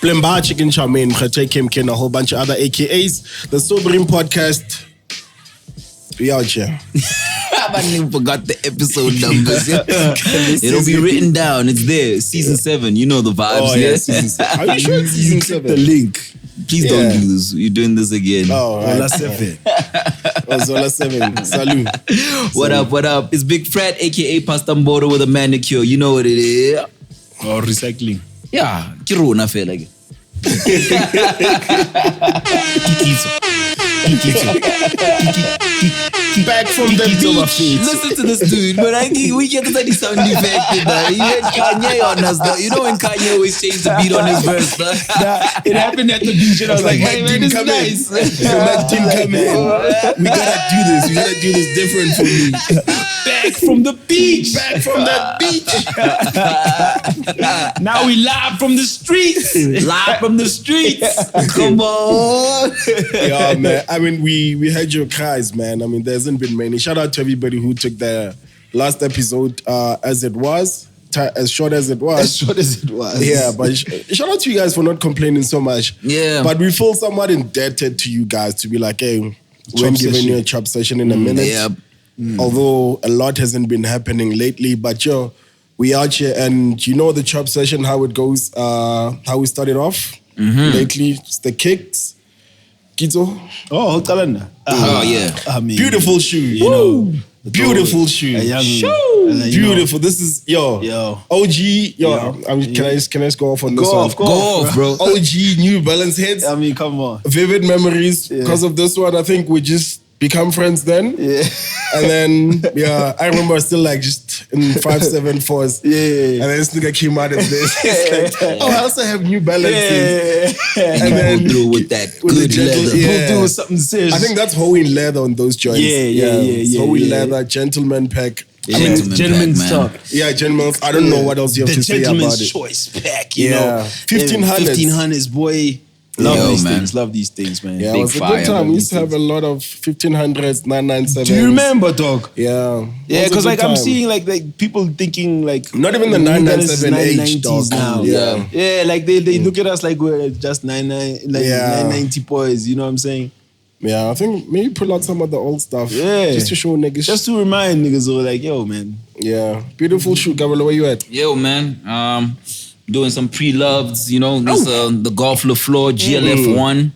Plemba Chicken Charmaine, Kemken, a whole bunch of other AKAs. The Sobering Podcast. We out here. I haven't even forgot the episode numbers. It'll be written down. It's there. Season 7. You know the vibes. Oh, yeah, season 7. Are you sure it's season 7? The link. Please don't do this. You're doing this again. Oh, right. Zola 7. Zola 7. Salute. What up? It's Big Fred, aka Pastor Mboro with a manicure. You know what it is. Or recycling. Yeah. Kiruna feel like it. Back from the beach. Listen to this dude, but we get to the sound effect. He had Kanye on us, though. You know when Kanye always changed the beat on his verse, though? It happened at the beach, and I was like, hey, man, this is nice. Matt didn't come in. We gotta do this. We gotta do this different for me. Back from the beach. Back from that beach. Now we live from the streets. Live from the streets. Come on. Yeah, man. I mean, we heard your cries, man. I mean, there hasn't been many. Shout out to everybody who took the last episode as it was. As short as it was. As short as it was. Yeah, but shout out to you guys for not complaining so much. Yeah. But we feel somewhat indebted to you guys to be like, hey, we're giving you a chop session in a minute. Yeah. Although a lot hasn't been happening lately, but we out here, and you know the chop session, how it goes, how we started off lately. It's the kicks. Kitso. Oh, Kalanda. Oh, yeah. I mean, Beautiful shoe. You know. Beautiful shoe. Beautiful. This is OG. I mean, can I just go off on this one? Go off, bro. OG New Balance heads. I mean, come on. Vivid memories because of this one. I think we just become friends then. Yeah. And then, I remember still like just in 574s. Yeah. And then this nigga came out of this. It's like, I also have New Balances. And then through with that with good leather. Yeah. We'll do something serious. I think that's Hoey leather on those joints. Yeah. Hoey leather, gentleman pack. Gentleman's talk. Yeah, gentleman's. I don't know what else you have to say about it. The gentleman's choice pack, you know. 1500s. 1500s, boy. Love these things, man. Yeah, Big it was a fire, good time. man. We used to have a lot of 1500s, 997s. Do you remember, dog? Yeah. Yeah, because like I'm seeing like people thinking like not even the 997H dog now. Yeah, like they look at us like we're just 990 boys. You know what I'm saying? Yeah, I think maybe pull out some of the old stuff. Yeah, just to show niggas, just to remind niggas, like, yo, man. Yeah, beautiful shoe, Gabalo. Where you at? Yo, man. Doing some pre-loves, you know. This the Golf LaFleur GLF1.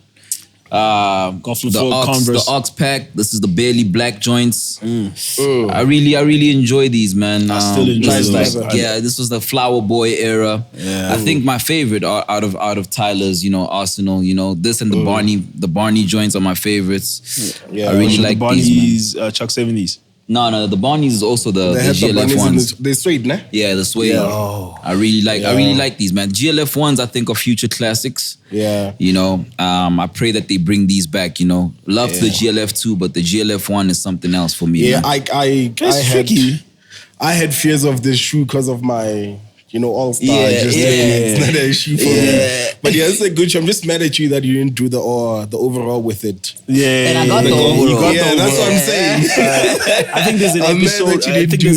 Golf LaFleur Converse. The Ox Pack. This is the Barely Black joints. I really enjoy these, man. I still enjoy this those. this was the Flower Boy era. Yeah. I think my favorite out of Tyler's, you know, Arsenal, you know, this and the Barney joints are my favorites. Yeah, I really like these, man. Chuck 70s. No, the Barneys is also the GLF ones. They suede, ne? Yeah, the suede. Yeah. I really like these, man. GLF ones, I think, are future classics. Yeah. You know, I pray that they bring these back, you know. Love to the GLF 2, but the GLF 1 is something else for me. Yeah, man. I had fears of this shoe because of my, you know, all-star. It's not a shoe for me. But yeah, it's a good shoe. I'm just mad at you that you didn't do the overall with it. Yeah. And I got the overall. That's what I'm saying. I think there's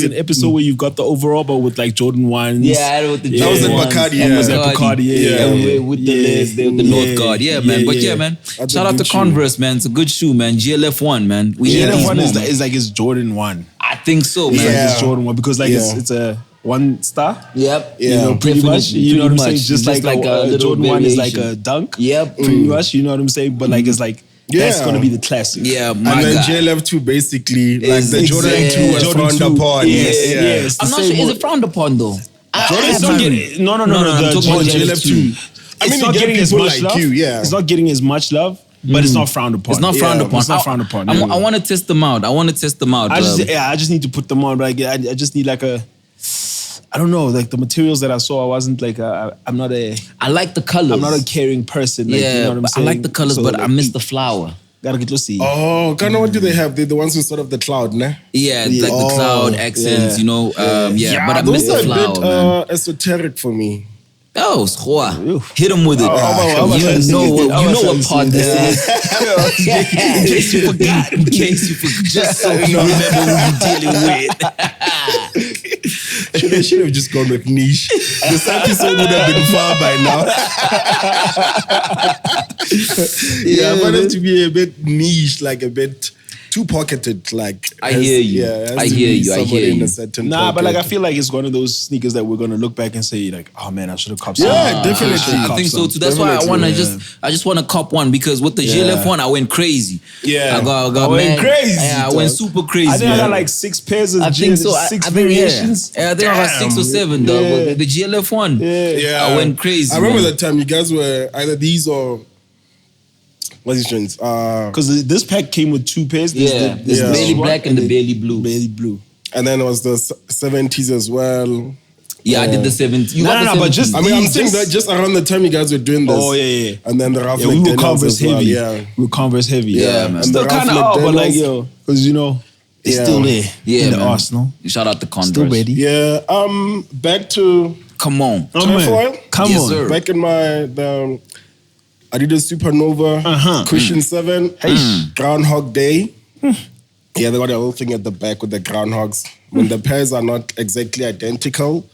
an episode where you've got the overall, but with like Jordan 1s. Yeah, with the that was at Bacardi. That was at Bacardi. With the North Guard. Yeah, man. But yeah, man. Shout out to Converse, man. It's a good shoe, man. GLF 1, man. GLF 1 is like his Jordan 1. I think so, man. It's like his Jordan 1 because like it's a 1 star. Yep. You know, pretty much. You know what I'm saying? Just like a Jordan 1 is like a dunk. Yep. Pretty much. You know what I'm saying? But like it's like that's gonna be the classic. Yeah, and then GLF 2 basically like the Jordan 2 was frowned upon. Yes. I'm not sure. Is it frowned upon though? Jordan's not getting no. I'm talking about GLF 2. I mean, not getting as much love. It's not getting as much love. But it's not frowned upon. It's not frowned upon. It's not frowned upon. I want to test them out. I just need to put them on. Like I just need like a. I don't know, like the materials that I saw, I wasn't like I'm not a. I like the colors. I'm not a caring person. Like, you know what I'm saying? I like the colors, so, but like, I miss the flower. Gotta get to see. Oh, kind of what do they have? They're the ones who sort of the cloud, ne? Yeah, like the cloud accents, you know. But I miss the flower, a bit, man. Esoteric for me. Oh, schoa. Hit him with it. You know what pod this is. In case you forgot. Just so you remember who you're dealing with. they should have just gone with niche. This episode would have been far by now. I want it to be a bit niche, like a bit too pocketed. Like I hear you. I hear you. Nah, but like I feel like it's one of those sneakers that we're gonna look back and say like, oh man, I should have copped some. Yeah, definitely. I think so too. That's why I wanna I just wanna cop one because with the GLF one I went crazy. Yeah, I went crazy. Yeah, I went super crazy. I think I got like 6 pairs of I think so. 6 I variations. Yeah, I think I got 6 or 7 though. But the GLF one, I went crazy. I remember that time you guys were either these or what's his names? Because this pack came with 2 pairs. This Bailey Black and the Bailey Blue. Bailey Blue. And then it was the 70s as well. Yeah, I did the 70s. But just I mean, I'm saying that just around the time you guys were doing this. Oh yeah. And then the Ralph we were Converse heavy. Yeah, we were Converse heavy. Yeah, man. Still kind of out, but like because it's still there. Yeah, in the man. Arsenal. Shout out to Converse. Still ready. Yeah. Back to Come on. Trefoil. Come Yes, on. sir. Back in my Adidas Supernova, Cushion 7, Groundhog Day. Yeah, they got a whole thing at the back with the groundhogs. When the pairs are not exactly identical.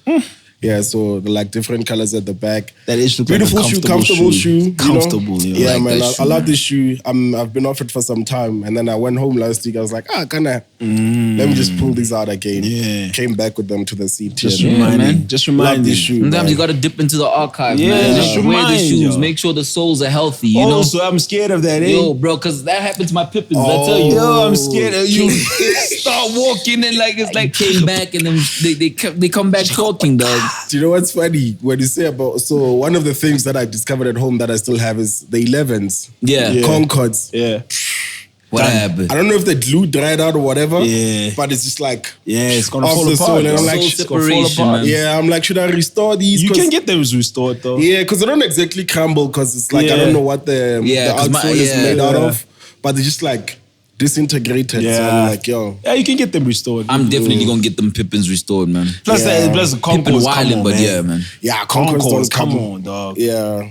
Yeah, so they're like different colors at the back. That is beautiful shoe, comfortable shoe. Comfortable, Yeah, like man. that I love this shoe. I've been off it for some time, and then I went home last week. I was like, let me just pull these out again. Yeah. Came back with them to the seat. Just yeah, remind man. me. Just remind love me. this shoe. Sometimes man. you gotta dip into the archive, Yeah, man. just Wear the remind, shoes. yo. Make sure the soles are healthy, you know? So I'm scared of that, eh? Yo, bro, because that happened to my Pippins, I tell you. Yo, I'm scared of you. Start walking and like it's like came back and then they come back talking, dog. Do you know what's funny? When you say about, so one of the things that I discovered at home that I still have is the 11s. Yeah. Concords. Yeah. What happened? I don't know if the glue dried out or whatever. Yeah. But it's just like It's gonna off fall the apart. sole, and I'm Soul like, separation, man. yeah, I'm like, should I restore these? You 'Cause- can get them restored though. Yeah, because they don't exactly crumble because it's like, I Yeah. don't know what the 'cause outsole is made out of. But they're just like disintegrated. So I'm like, yo. Yeah, you can get them restored. I'm definitely gonna get them Pippins restored, man. Plus the Pippin Concords, wildin', but yeah, man. Yeah, Concords don't come on, dog. Yeah.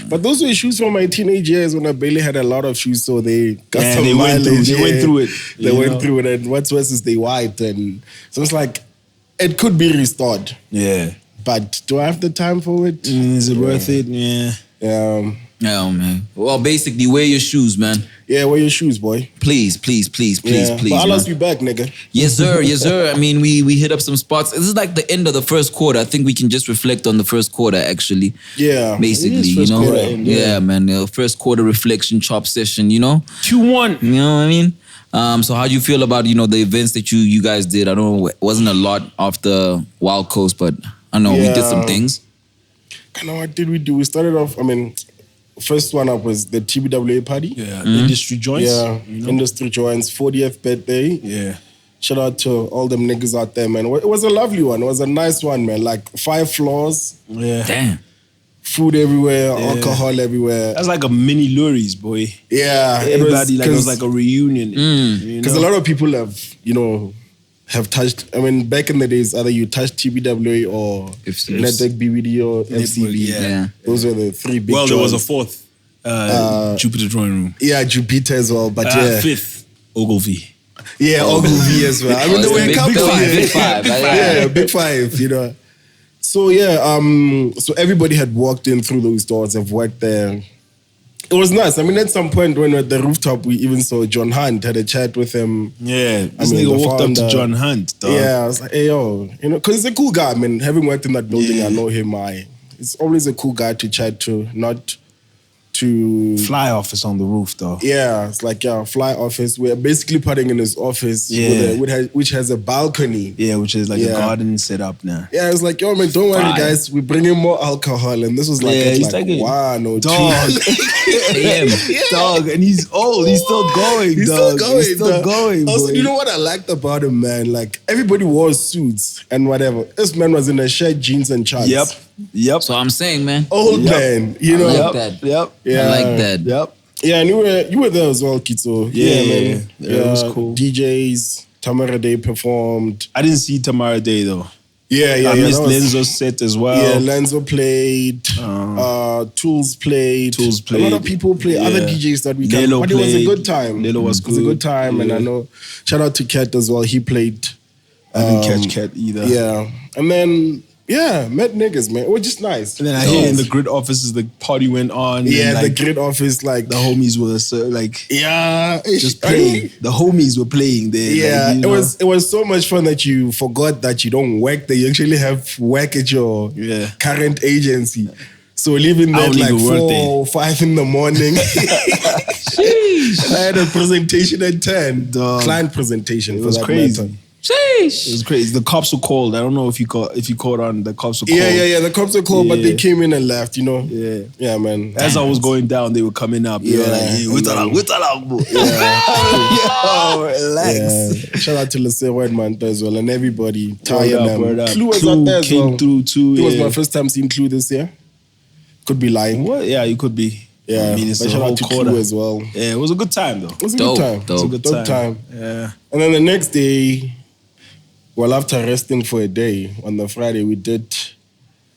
But those were shoes from my teenage years when I barely had a lot of shoes, so they got some they went mileage. through- they went through it, They you went know? through it, and what's worse is they wiped, and so it's like it could be restored. Yeah. But do I have the time for it? Is it worth it? Yeah. Yeah. Yeah, man. Well, basically, wear your shoes, man. Yeah, wear your shoes, boy. Please, please, please, please, Yeah. please. But I'll man. ask you back, nigga. Yes, sir. Yes, sir. I mean, we hit up some spots. This is like the end of the first quarter. I think we can just reflect on the first quarter, actually. Yeah. Basically, It is you first know. quarter end, Yeah, man. First quarter reflection chop session, you know. Q1. You know what I mean? So how do you feel about, the events that you guys did? I don't know, it wasn't a lot after Wild Coast, but I know we did some things. I know, what did we do? We started off, first one up was the TBWA party. Yeah. Industry joints. Yeah, Industry Joints, 40th birthday. Yeah. Shout out to all them niggas out there, man. It was a lovely one. It was a nice one, man. Like 5 floors, Yeah. Damn. food everywhere, alcohol everywhere. That's like a mini Lurie's, boy. Yeah, Everybody it was like a reunion. Because a lot of people have touched. Back in the days, either you touched TBWA or FCB. Network BBD or FCB. Yeah. Those were the 3 big. Well, there was a joints. 4th. Jupiter Drawing Room. Yeah, Jupiter as well, but yeah. 5th. Ogilvy. Yeah, Ogilvy as well. Oh, there were a big couple. five, big five. Yeah, big 5, So yeah, so everybody had walked in through those doors, have worked there. It was nice. At some point when we were at the rooftop, we even saw John Hunt, had a chat with him. Yeah. This the nigga walked up founder. to John Hunt, dog. Yeah, I was like, hey, yo, because he's a cool guy. Having worked in that building, I know him. It's always a cool guy to chat to, not to... Fly office on the roof, though. Yeah, it's like, fly office. We're basically putting in his office, which has a balcony. Yeah, which is like a garden set up now. Yeah, it's like, yo, man, don't worry, guys. We're bringing more alcohol. And this was like, he's at like 1 or 2. Dog. Dog, and he's old. He's still going, He's dog. still going. Also, boy. you know what I liked about him, man? Like, everybody wore suits and whatever. This man was in a shirt, jeans, and charts. Yep. So I'm saying, man. Old man, I like that. Yep. Yeah. I like that. Yep. Yeah, and you were there as well, Kitso. Yeah, man. yeah, it was cool. DJs, Tamara Day performed. I didn't see Tamara Day, though. Yeah. I missed Lenzo's set as well. Yeah, Lenzo played. Tools played. A lot of people played. Other DJs that we can. But it was a good time. Lelo was It was a good time, and I know. Shout out to Kat as well. He played I didn't catch Cat either. Yeah. And then, met niggas, man. It was just nice. And then I hear in the grid offices, the party went on. Yeah, and the grid office, like... The homies were just playing. The homies were playing there. Yeah, like, it was so much fun that you forgot that you don't work there. You actually have work at your current agency. So leaving there at like 4 or 5 in the morning. I had a presentation at 10. Client presentation. It was crazy. It was crazy. The cops were called. I don't know if you caught on. The cops were called. Yeah. The cops were called, but they came in and left. Yeah, man. As I was going down, they were coming up. Yo, relax. Yeah. Shout out to Lesero Manta as well and everybody. Word up. Clue was out there as well. Came through too. It was my first time seeing Clue this year. Could be lying. What? Yeah, you could be. Yeah, I mean, it's but the shout whole out to quarter Clue as well. Yeah, it was a good time though. It was a good time. Dope. It was a good time. Yeah. And then the next day, well, after resting for a day, on the Friday, we did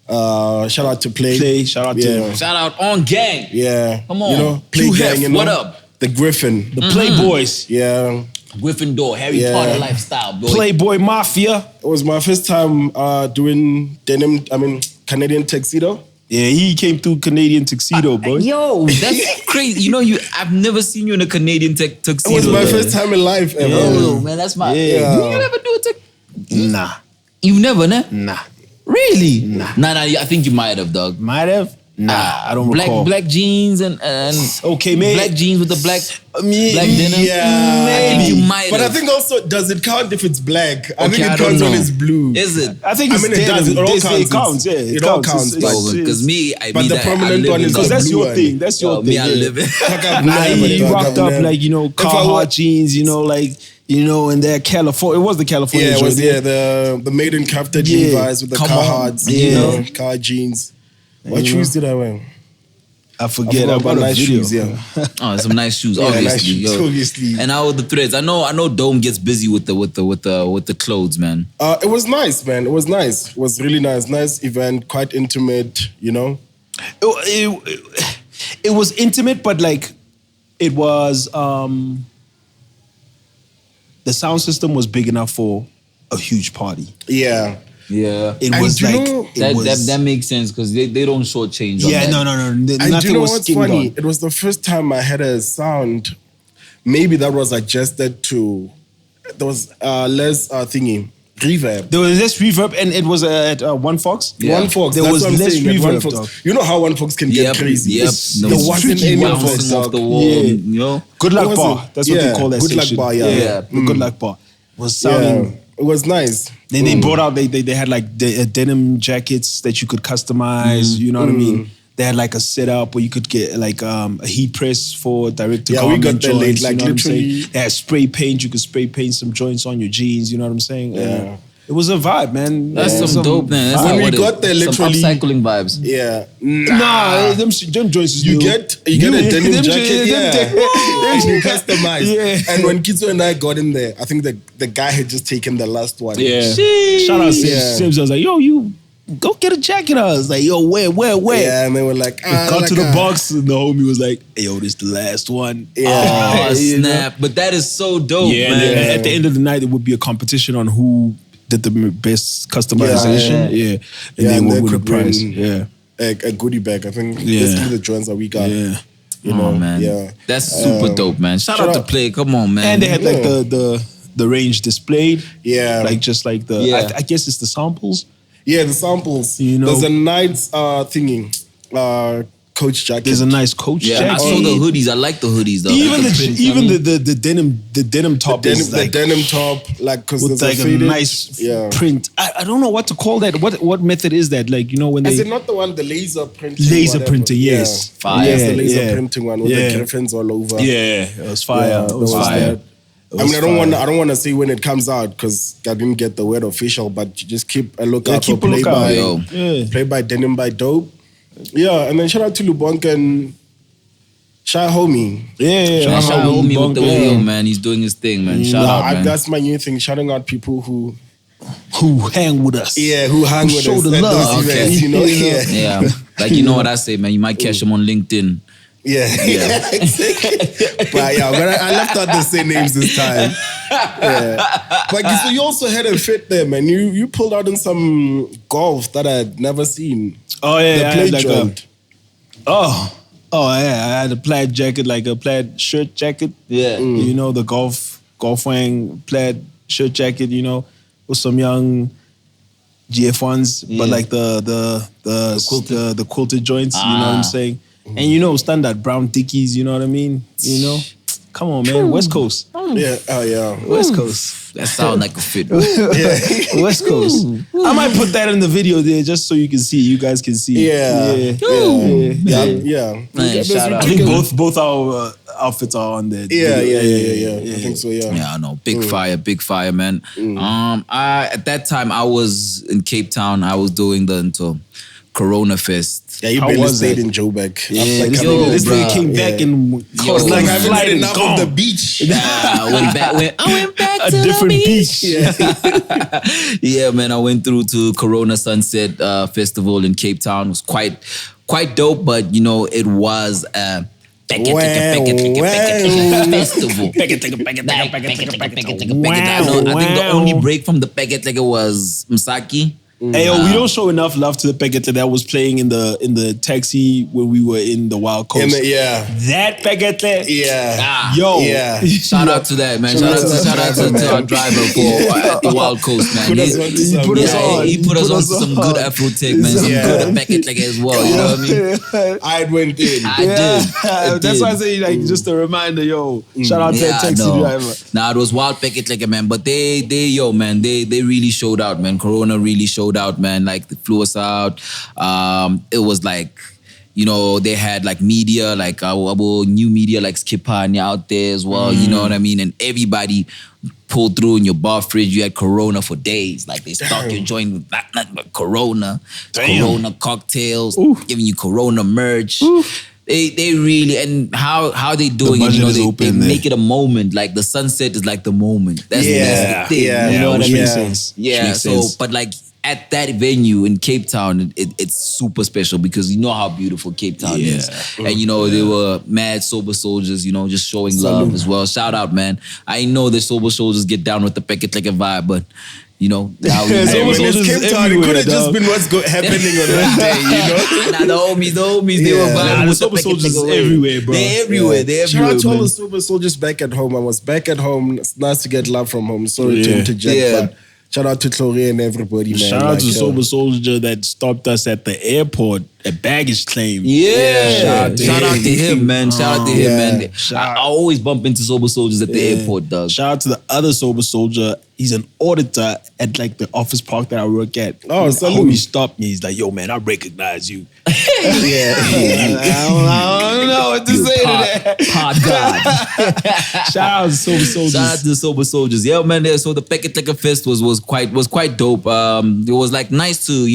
shout out to Play. Shout out to Shout out on gang. Yeah. Come on. Play Two gang, Hef, what up? The Griffin. the Playboys. Yeah. Gryffindor, Harry Potter lifestyle, boy. Playboy Mafia. It was my first time doing Canadian tuxedo. Yeah, he came through Canadian tuxedo, boy. Yo, that's crazy. I've never seen you in a Canadian tuxedo. It was my first time in life ever. Oh, man, that's my... Yeah. You ever do a tuxedo? Nah. You've never, nah? Nah. Really? Nah. I think you might have, dog. Might have? Nah, I don't recall. Black jeans and okay, maybe. black jeans with the black Black denim. Yeah. I think you might But I have. think also, does it count if it's black? I Okay, think I it don't counts when know. it's blue. Is it? I think it's I mean, it does. It all counts. It counts, yeah. It all counts. Because me, I But mean, the prominent one is Because the that's blue your one. thing. That's your thing. me, I live it. Nah, he rocked up like, Carhartt jeans, and they're California. It was the California Yeah, it was joint, the maiden crafted Yeah. Levi's with the Come on. Carhartts, car jeans. What shoes did I wear? I forget I about nice video. shoes, yeah. Oh, some nice shoes, Yeah, obviously. nice shoes, yo. obviously. And how are the threads? I know Dome gets busy with the clothes, man. It was nice, man. It was nice. It was really nice. Nice event, quite intimate, It was intimate, but like it was the sound system was big enough for a huge party. Yeah. Yeah. It And was do you like know- That makes sense because they don't shortchange. yeah, on that. no. And do Nothing you know was what's skimmed funny? on. It was the first time I had a sound, maybe that was adjusted to, there was less reverb. There was less reverb, and it was at One Fox. Yeah. One Fox. There that's was what I'm less saying, at One reverb, Fox. dog. You know how One Fox can get crazy. Yep. It's- No, it's there wasn't tricky, any One of Fox. that, bouncing off dog. the wall. Yeah. You know? Good luck What was bar. it? That's what they call that Good luck section. bar, yeah. The Good luck bar was Yeah. sounding. It was nice. Then they brought out, they had like denim jackets that you could customize, you know what I mean? They had like a setup where you could get like a heat press for direct to Yeah, we got there late, joints, like you know what I'm saying? literally- They had spray paint, you could spray paint some joints on your jeans, you know what I'm saying? Yeah. It was a vibe, man. That's Yeah. some dope, man. That's When not we what got there, some literally- upcycling vibes. Yeah. Nah, them joints is You new. get a denim them jacket, them yeah. And you customize. Yeah. And when Kitso and I got in there, I think the guy had just taken the last one. Yeah. Shout out Sims. Yeah. Sims. I was like, yo, you go get a jacket. I was like, yo, where? Yeah, and they were like, Got to the box, and the homie was like, hey, yo, this the last one. Yeah. Oh, You know? snap. But that is so dope, Yeah, man. and at the end of the night, it would be a competition on who did the best customization. Yeah. And they would win a could prize. win Yeah. A goodie bag. I think Yeah. basically the joints that we got. Yeah. You Oh, know, man. yeah. That's super dope, man. Shout out to Play. Come on, man. And they had like Yeah. the range displayed. Yeah. Like just like the, Yeah. I guess it's the samples. Yeah, the samples. You know- There's a nice Coach jacket. There's a nice Coach yeah, jacket. I saw the hoodies. I like the hoodies, though. Even Like print, even I mean, the denim top denim, is like the denim top, like, because with there's like a a faded, nice yeah. print. I don't know what to call that. What method is that? Like, you know, when Is they it not the one, the laser printing? laser whatever? printing? Yes, Yeah. Fire. Yes, the laser yeah. printing one with Yeah. the griffins all over. Yeah, it was fire. Yeah, it there was was fire. that. I mean, I don't want to say when it comes out because I didn't get the word official, but you just keep a lookout keep for a lookout, yo. Play by Denim by Dope. Yeah, and then shout out to Lubonka and Shy Homie. Yeah, man, shout out me with the Bonk, wheel, man. He's doing his thing, man. Shout out, man. That's my new thing, shouting out people who hang with us. who hang with show us the at love. those Okay. events, you know? Yeah. Yeah. Yeah, like you know what I say, man. You might catch him on LinkedIn. Yeah, exactly. But yeah, but I left out the same names this time. Yeah. But so you also had a fit there, man. You pulled out in some golf that I'd never seen. Oh yeah, The I play had like joint. oh yeah, I had a plaid jacket, like a plaid shirt jacket. Yeah. You know, the golf wang plaid shirt jacket, you know, with some young GF1s, but like the quilted joints, you know what I'm saying? And you know, standard brown dickies, you know what I mean? You know? Come on, man. West Coast. Yeah, oh yeah. West Coast. That sound like a fit. Yeah. West Coast. I might put that in the video there just so you can see. You guys can see. Yeah. Man, shout out. I think both our outfits are on there. Yeah. I think so, yeah. Yeah, I know. Big fire, man. I at that time I was in Cape Town. I was doing the Corona Fest. Yeah, you How barely was stayed it? in Joburg. Yeah, Like, this bruh. nigga came back and It's like I haven't flight had and enough gone. of the beach. I went back A to different the beach. Yeah, man. I went through to Corona Sunset Festival in Cape Town. It was quite dope, but you know, it was a festival. I think the only break from the Peketeke was Msaki. Hey, yo, we don't show enough love to the Pekete that was playing in the taxi when we were in the Wild Coast. That Pekete. Yeah. Yo. Yeah. Shout out to that, man. Shout out to our driver for at the Wild Coast, man. Put us on to some- He put us on to some good Afro tech, man. Some good Peketeke as well. You know what I mean? I went in. I did. That's why I say, like, just a reminder, yo. Shout out to that taxi driver. Nah, it was wild Peketeke, man. But they really showed out, man. Corona really showed out, man. Like, they flew us out. It was like, you know, they had like media, like our new media, like Skipanya out there as well. You know what I mean? And everybody pulled through in your bar fridge. You had Corona for days. Like, they stocked your joint with nothing but Corona. Corona cocktails, giving you Corona merch. They really, and how they doing it, you know, they make it a moment. Like, the sunset is like the moment. That's the thing. You know what I mean? Makes sense. Yeah, but like at that venue in Cape Town, it's super special because you know how beautiful Cape Town is. And you know, they were mad sober soldiers, you know, just showing love as well. Shout out, man. I know the sober soldiers get down with the Peketeke vibe, but you know, now we Sober soldiers Cape Town, it could have just been what's happening on that day, you know? Nah, the homies, they were vibing the with sober the soldiers Peketeke way. everywhere, bro. They're everywhere. They're Shout out everywhere, to all man. the super soldiers back at home. I was back at home. It's nice to get love from home. Sorry to interject, but shout out to Chloe and everybody, man. Shout out to Sober Soldier that stopped us at the airport at baggage claim. Yeah. Shout out to him, man. Shout out to him, man. Shout- I always bump into sober soldiers at the airport, dog. Shout out to the other Sober Soldier. He's an auditor at like the office park that I work at. Oh, His salute. homie stopped me. He's like, yo, man, I recognize you. I don't know what to say to that. Pod God. Shout out to Sober Soldiers. Shout out to the sober soldiers. Yeah, man. So the Peketeke Fest was quite dope. It was like nice to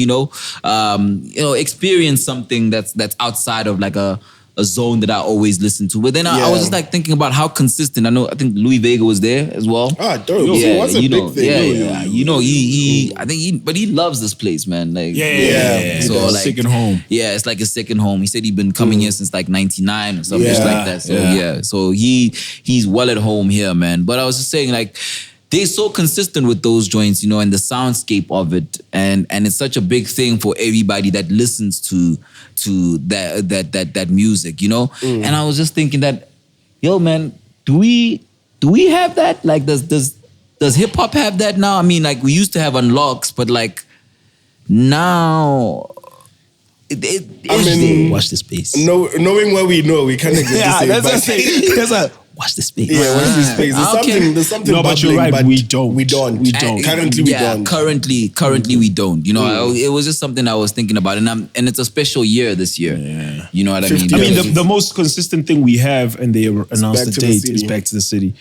experience something that's outside of like a zone that I always listen to. But then I was just like thinking about how consistent. I think Louis Vega was there as well. Ah, dope. Yeah, what's a big thing? Yeah. You know, he loves this place, man. Like, So Yeah, like, second home. Yeah, it's like his second home. He said he'd been coming here since like 99 or something just like that. So so he's well at home here, man. But I was just saying, like, they're so consistent with those joints, you know, and the soundscape of it, and it's such a big thing for everybody that listens to that music, you know. And I was just thinking that, yo, man, do we have that? Like, does hip hop have that now? I mean, like, we used to have unlocks, but like now. Watch the space. Knowing what we know, we kind of get to say. That's a watch the space. Yeah, what's this space? There's something No, but you're bubbling, right, we don't. We don't. Currently, we don't. Currently, we don't. You know, it was just something I was thinking about, and it's a special year this year. Yeah. You know what I mean? I mean, the most consistent thing we have, and they announced the Back to the date, City. is Back to the City.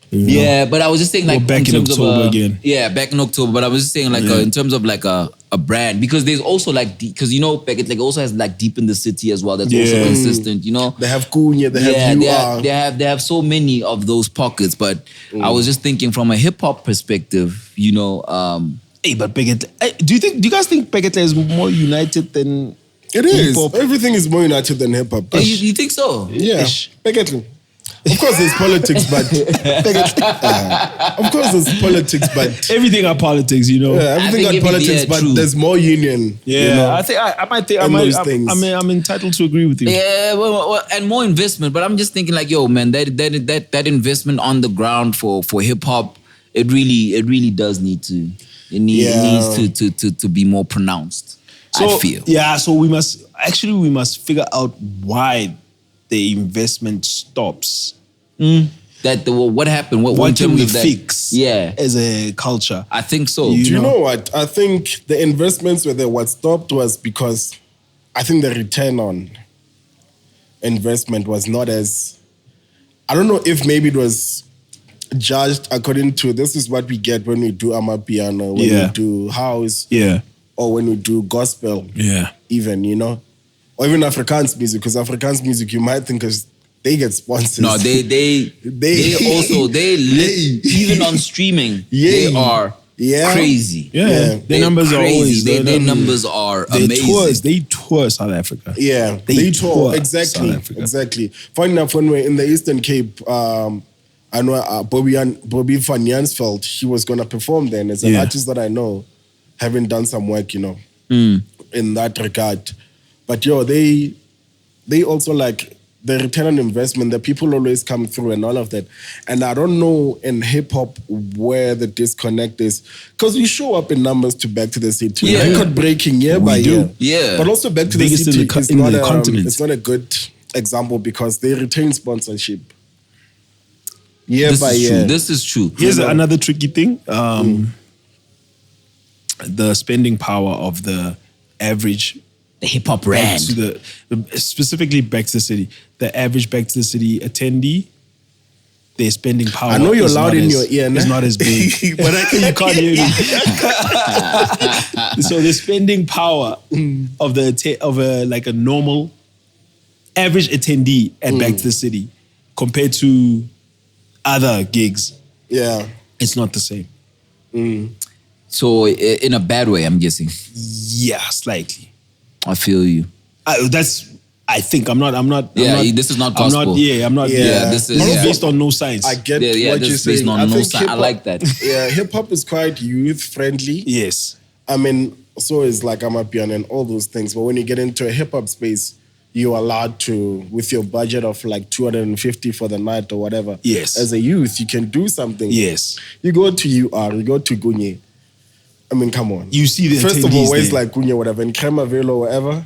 You know? Yeah, but I was just saying, like, We're back in terms of October again. Yeah, back in October. But I was just saying, like, in terms of like a brand, because there's also like, because you know, Packet like also has like Deep in the City as well. That's also consistent. You know, They have Cunha, they have UR. they have so many of those pockets. But I was just thinking from a hip hop perspective, you know. Hey, but Pekete, do you guys think Pekete is more united than It is. Hip-hop. Everything is more united than hip hop. You think so? Yeah. Beketlu. Of course, there's politics, but of course, there's politics, but Everything are politics, you know. yeah, everything got politics, but true. there's more union. Yeah, you know? I'm entitled to agree with you. Yeah, well, and more investment. But I'm just thinking like, yo, man, that investment on the ground for hip hop, it really does need to. It needs to be more pronounced. So, I feel. Yeah, so we must figure out why the investment stops. What happened? What can we that? fix? Yeah, as a culture. I think so. Do you know what? I think the investments what stopped was because I think the return on investment was not as, I don't know if maybe it was judged according to this is what we get when we do Amapiano, when we do house, or when we do gospel, even, you know, or even Afrikaans music, because Afrikaans music you might think is they get sponsors. No, they even on streaming, they are crazy. Yeah. Their numbers are always their numbers are amazing. They tour South Africa. Yeah, they tour exactly. Funny enough, when we're in the Eastern Cape, I know Bobby van Jansveld, he was gonna perform there, and as an artist that I know, having done some work, you know, in that regard. But they also like the return on investment, the people always come through and all of that. And I don't know in hip hop where the disconnect is. Because we show up in numbers to Back to the City. Yeah. Record breaking year by year. Yeah. But also Back to the City is not it's not a good example because they retain sponsorship. Year by year. This is true. Here's another tricky thing. The spending power of the average hip hop rand. Specifically Back to the City. The average Back to the City attendee, their spending power. I know you're loud in your ear, it's not as big. But you can't hear me. So the spending power of a normal average attendee at Back to the City compared to other gigs, it's not the same. So in a bad way, I'm guessing. Yeah, slightly. I feel you. I think I'm not. This is not gospel. I'm not. This is based on no science. I get what you're this is saying. based on no science. I like that. Yeah, hip hop is quite youth friendly. Yes. I mean, so is like Amapiano and all those things. But when you get into a hip hop space, you're allowed to, with your budget of like 250 for the night or whatever. Yes. As a youth, you can do something. Yes. You go to UR, you go to Gunye. I mean, come on. You see the first of all, where's there. like Gunye, whatever, in Kremaville or whatever.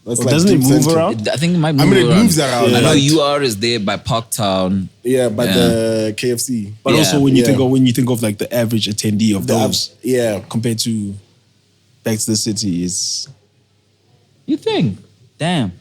That's like doesn't it move center. around? I think it might move I mean, it around. moves around. I know but- UR is there by Parktown. Yeah, by the KFC. But also when you Yeah. think of like the average attendee of those, Yeah. compared to Back to the City is. You think? Damn.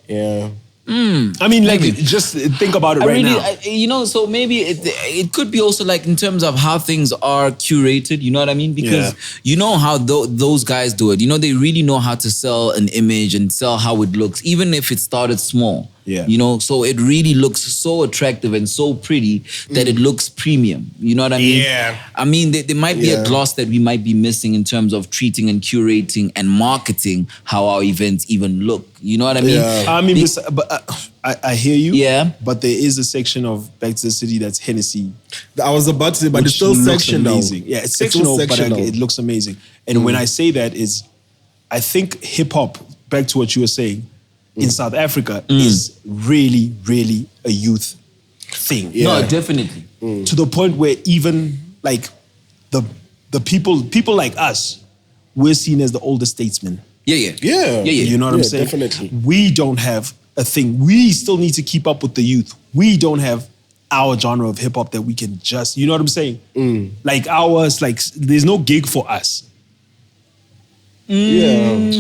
Yeah. I mean, like, just think about it now. So maybe it could be also like in terms of how things are curated, you know what I mean? Because you know how those guys do it. You know, they really know how to sell an image and sell how it looks, even if it started small. Yeah. You know, so it really looks so attractive and so pretty that it looks premium. You know what I mean? Yeah. I mean, there might be a gloss that we might be missing in terms of treating and curating and marketing how our events even look. You know what I mean? Yeah. I mean, I hear you. Yeah. But there is a section of Back to the City that's Hennessy. I was about to say, but it's which still looks sectional. amazing. Yeah, it's sectional, but it looks amazing. And when I say that is, I think hip hop, back to what you were saying, in South Africa is really, really a youth thing. Yeah. No, definitely. To the point where even like the people like us, we're seen as the older statesmen. Yeah. You know what I'm saying? Definitely. We don't have a thing. We still need to keep up with the youth. We don't have our genre of hip hop that we can just, you know what I'm saying? Like ours, like there's no gig for us. Yeah.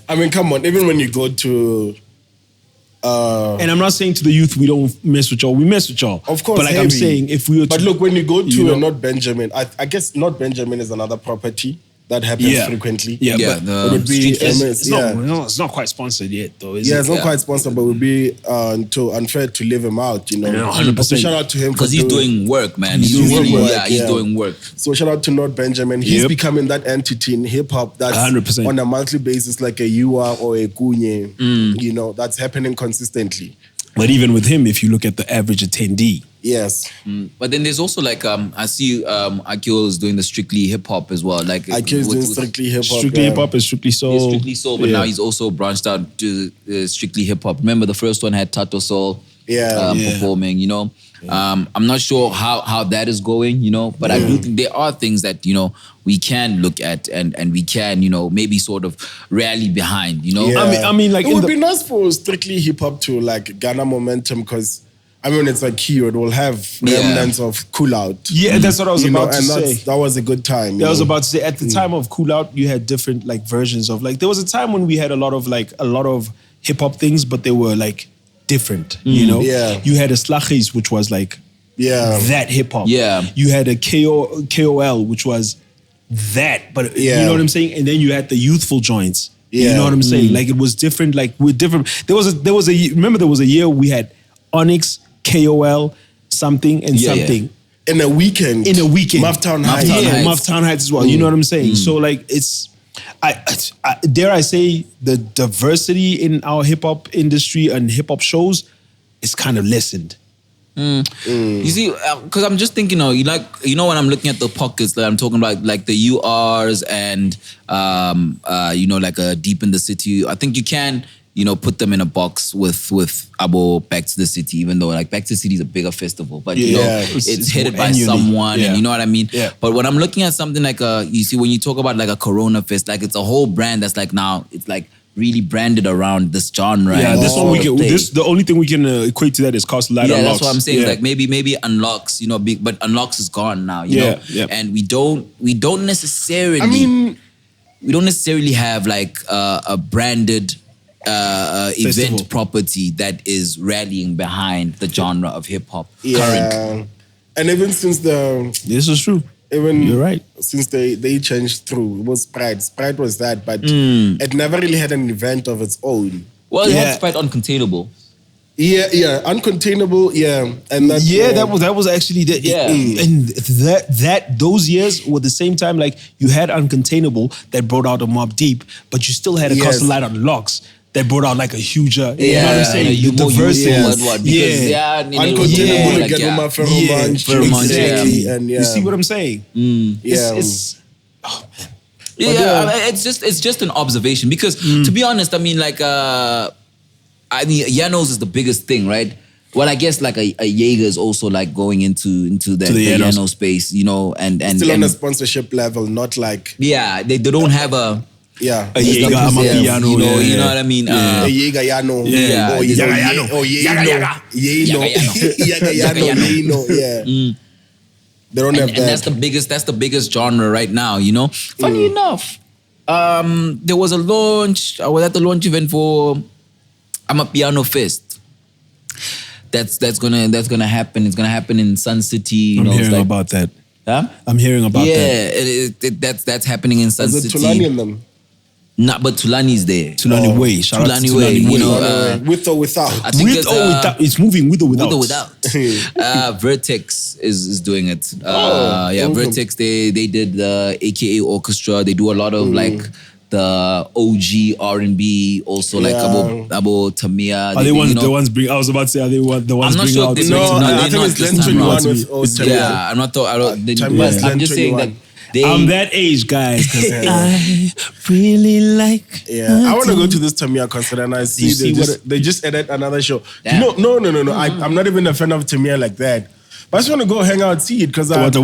I I mean, come on. Even when you go to, And I'm not saying to the youth we don't mess with y'all. We mess with y'all. of course, But like I'm heavy. saying, if we were to, But look, when you go to you know- Not Benjamin, I guess Not Benjamin is another property. that happens frequently. Yeah, Yeah, but the it would be it's not quite sponsored yet, though. Is it's it? not quite sponsored, but it would be too unfair to leave him out, you know. 100%. So shout out to him because he's doing work, man. He's doing work, Yeah, he's doing work. So shout out to North Benjamin. He's Yep. becoming that entity in hip hop that's 100%. on a monthly basis, like a UR or a Kunye. You know, that's happening consistently. But even with him, if you look at the average attendee, Yes. But then there's also like I see Akio is doing the Strictly Hip Hop as well. Like IQ is doing Strictly Hip Hop. Strictly Hip Hop is Strictly Soul. He's Strictly Soul, but now he's also branched out to Strictly Hip Hop. Remember the first one had Tato Soul performing, you know. I'm not sure how that is going, you know, but I do think there are things that, you know, we can look at and we can, you know, maybe sort of rally behind, you know. Yeah. I mean, like it would be nice for Strictly Hip Hop to like garner momentum because I mean it's like keyword will have remnants of Cool Out. Yeah, that's what I was about to say. That was a good time. I was about to say at the time of Cool Out, you had different like versions of like there was a time when we had a lot of hip hop things, but they were like different, you know? Yeah. You had a Slachis, which was like that hip hop. Yeah. You had a KOL, which was that, but you know what I'm saying? And then you had the youthful joints. You know what I'm saying? Like it was different, like we're different. There was a remember there was a year we had Onyx, KOL, something and something. In a weekend. Mufftown Heights. Yeah, Mufftown Heights as well. You know what I'm saying? So like it's I dare I say the diversity in our hip hop industry and hip hop shows is kind of lessened. You see, because I'm just thinking, you know, when I'm looking at the pockets, that I'm talking about like the URs and you know, like Deep in the City. I think you can, you know, put them in a box with Abo Back to the City, even though like Back to the City is a bigger festival, but you know, it's headed by someone, and you know what I mean? Yeah. But when I'm looking at something like you see, when you talk about like a Corona Fest, like it's a whole brand that's like now, it's like really branded around this genre. Yeah, this one we can. The only thing we can equate to that is Cost Light Unlocks. Yeah, that's what I'm saying. Like maybe Unlocks, you know, but Unlocks is gone now. You know, and we don't necessarily. I mean, we don't necessarily have like a branded event property that is rallying behind the genre of hip hop currently. And even since this is true. Even you're right. Since they changed through, it was Sprite. Sprite was that, but it never really had an event of its own. Well, it had Sprite Uncontainable. Yeah, Uncontainable, and that. Yeah, that was actually the and that those years were the same time like you had Uncontainable that brought out a Mobb Deep, but you still had a Cost Light Unlocks that brought out like a huge, you know what I'm saying? The diversity. Uncontainable again with my pheromone. Exactly. And you see what I'm saying? It's oh man. It's just an observation because to be honest, I mean like Yanos is the biggest thing, right? Well, I guess like a Jaeger is also like going into the Yano space, you know, and still on a sponsorship level, not like they don't have a Jaeger, Amapiano, you know what I mean? A Jaeger Yano, They don't have that. And that's the biggest genre right now, you know. Funny enough, there was a launch. I was at the launch event for Amapiano Fest. That's gonna happen. It's gonna happen in Sun City. You know, hearing about that. Huh? I'm hearing about that. Yeah, that's happening in Sun City. Tulani in them? Not, but Tulani's there. Tulani Way. Shout out to Tulani Way. You know, with or without. I think with or without. It's moving with or without. With or without. Vertex is doing it. Vertex. They did the AKA Orchestra. They do a lot of like the OG R&B, also like Abo Tamia. Are they ones? The ones bring. I was about to say, are they the ones? I'm not sure. I think it's Len 21 with Tamia. Yeah, I'm not. I'm just saying that. I'm that age, guys. I really like. Yeah, I want to go to this Tamia concert and I see they just added another show. Yeah. No. I'm not even a fan of Tamia like that. But I just want to go hang out, see it because I like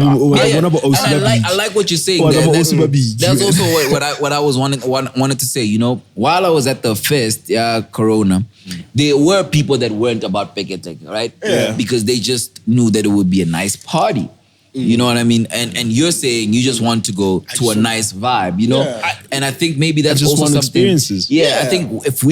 what you're saying. That's also what I was wanted to say. You know, while I was at the fest, Corona, there were people that weren't about Peketek, right? Yeah. Because they just knew that it would be a nice party. You know what I mean? And you're saying you just want to go to a nice vibe, you know? Yeah. And I think maybe that's just also want something. Experiences. Yeah, I think if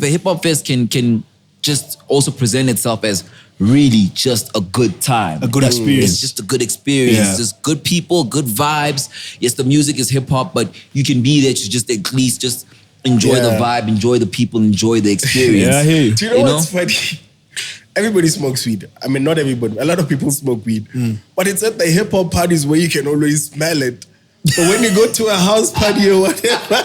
a hip hop fest can just also present itself as really just a good time. A good experience. It's just a good experience. Yeah. Just good people, good vibes. Yes, the music is hip hop, but you can be there to just at least just enjoy the vibe, enjoy the people, enjoy the experience. Yeah, I hear you. Do you know what's funny? Everybody smokes weed. I mean, not everybody. A lot of people smoke weed. But it's at the hip hop parties where you can always smell it. But when you go to a house party or whatever,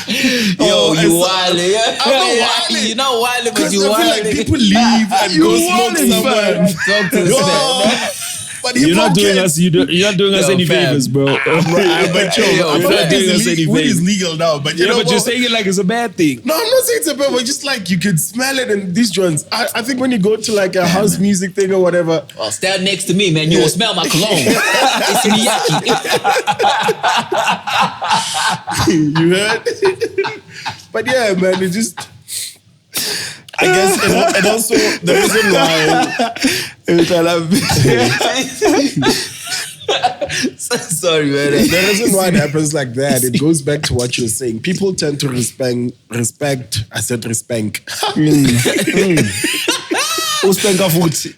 Yo, you wildin', yeah. I'm not wildin'. You're not wildin', but because you I feel wildin'. like people leave and go smoke somewhere. Talk to the man. But You're not hip-hop doing kids- us. You're not doing us Yo, any fam. favors, bro. But yo, You're not doing us any weed is favors. legal now, but you Yeah, know but you're what? saying it like it's a bad thing. No, I'm not saying it's a bad, but just like you can smell it in these joints. I think when you go to like a house music thing or whatever, Well, stand next to me, man. You will smell my cologne. It's Miyaki. you heard? But yeah, man, it just. I guess, and also the reason why. Sorry, man. The reason why it happens like that, it goes back to what you're saying. People tend to respect. I said respect.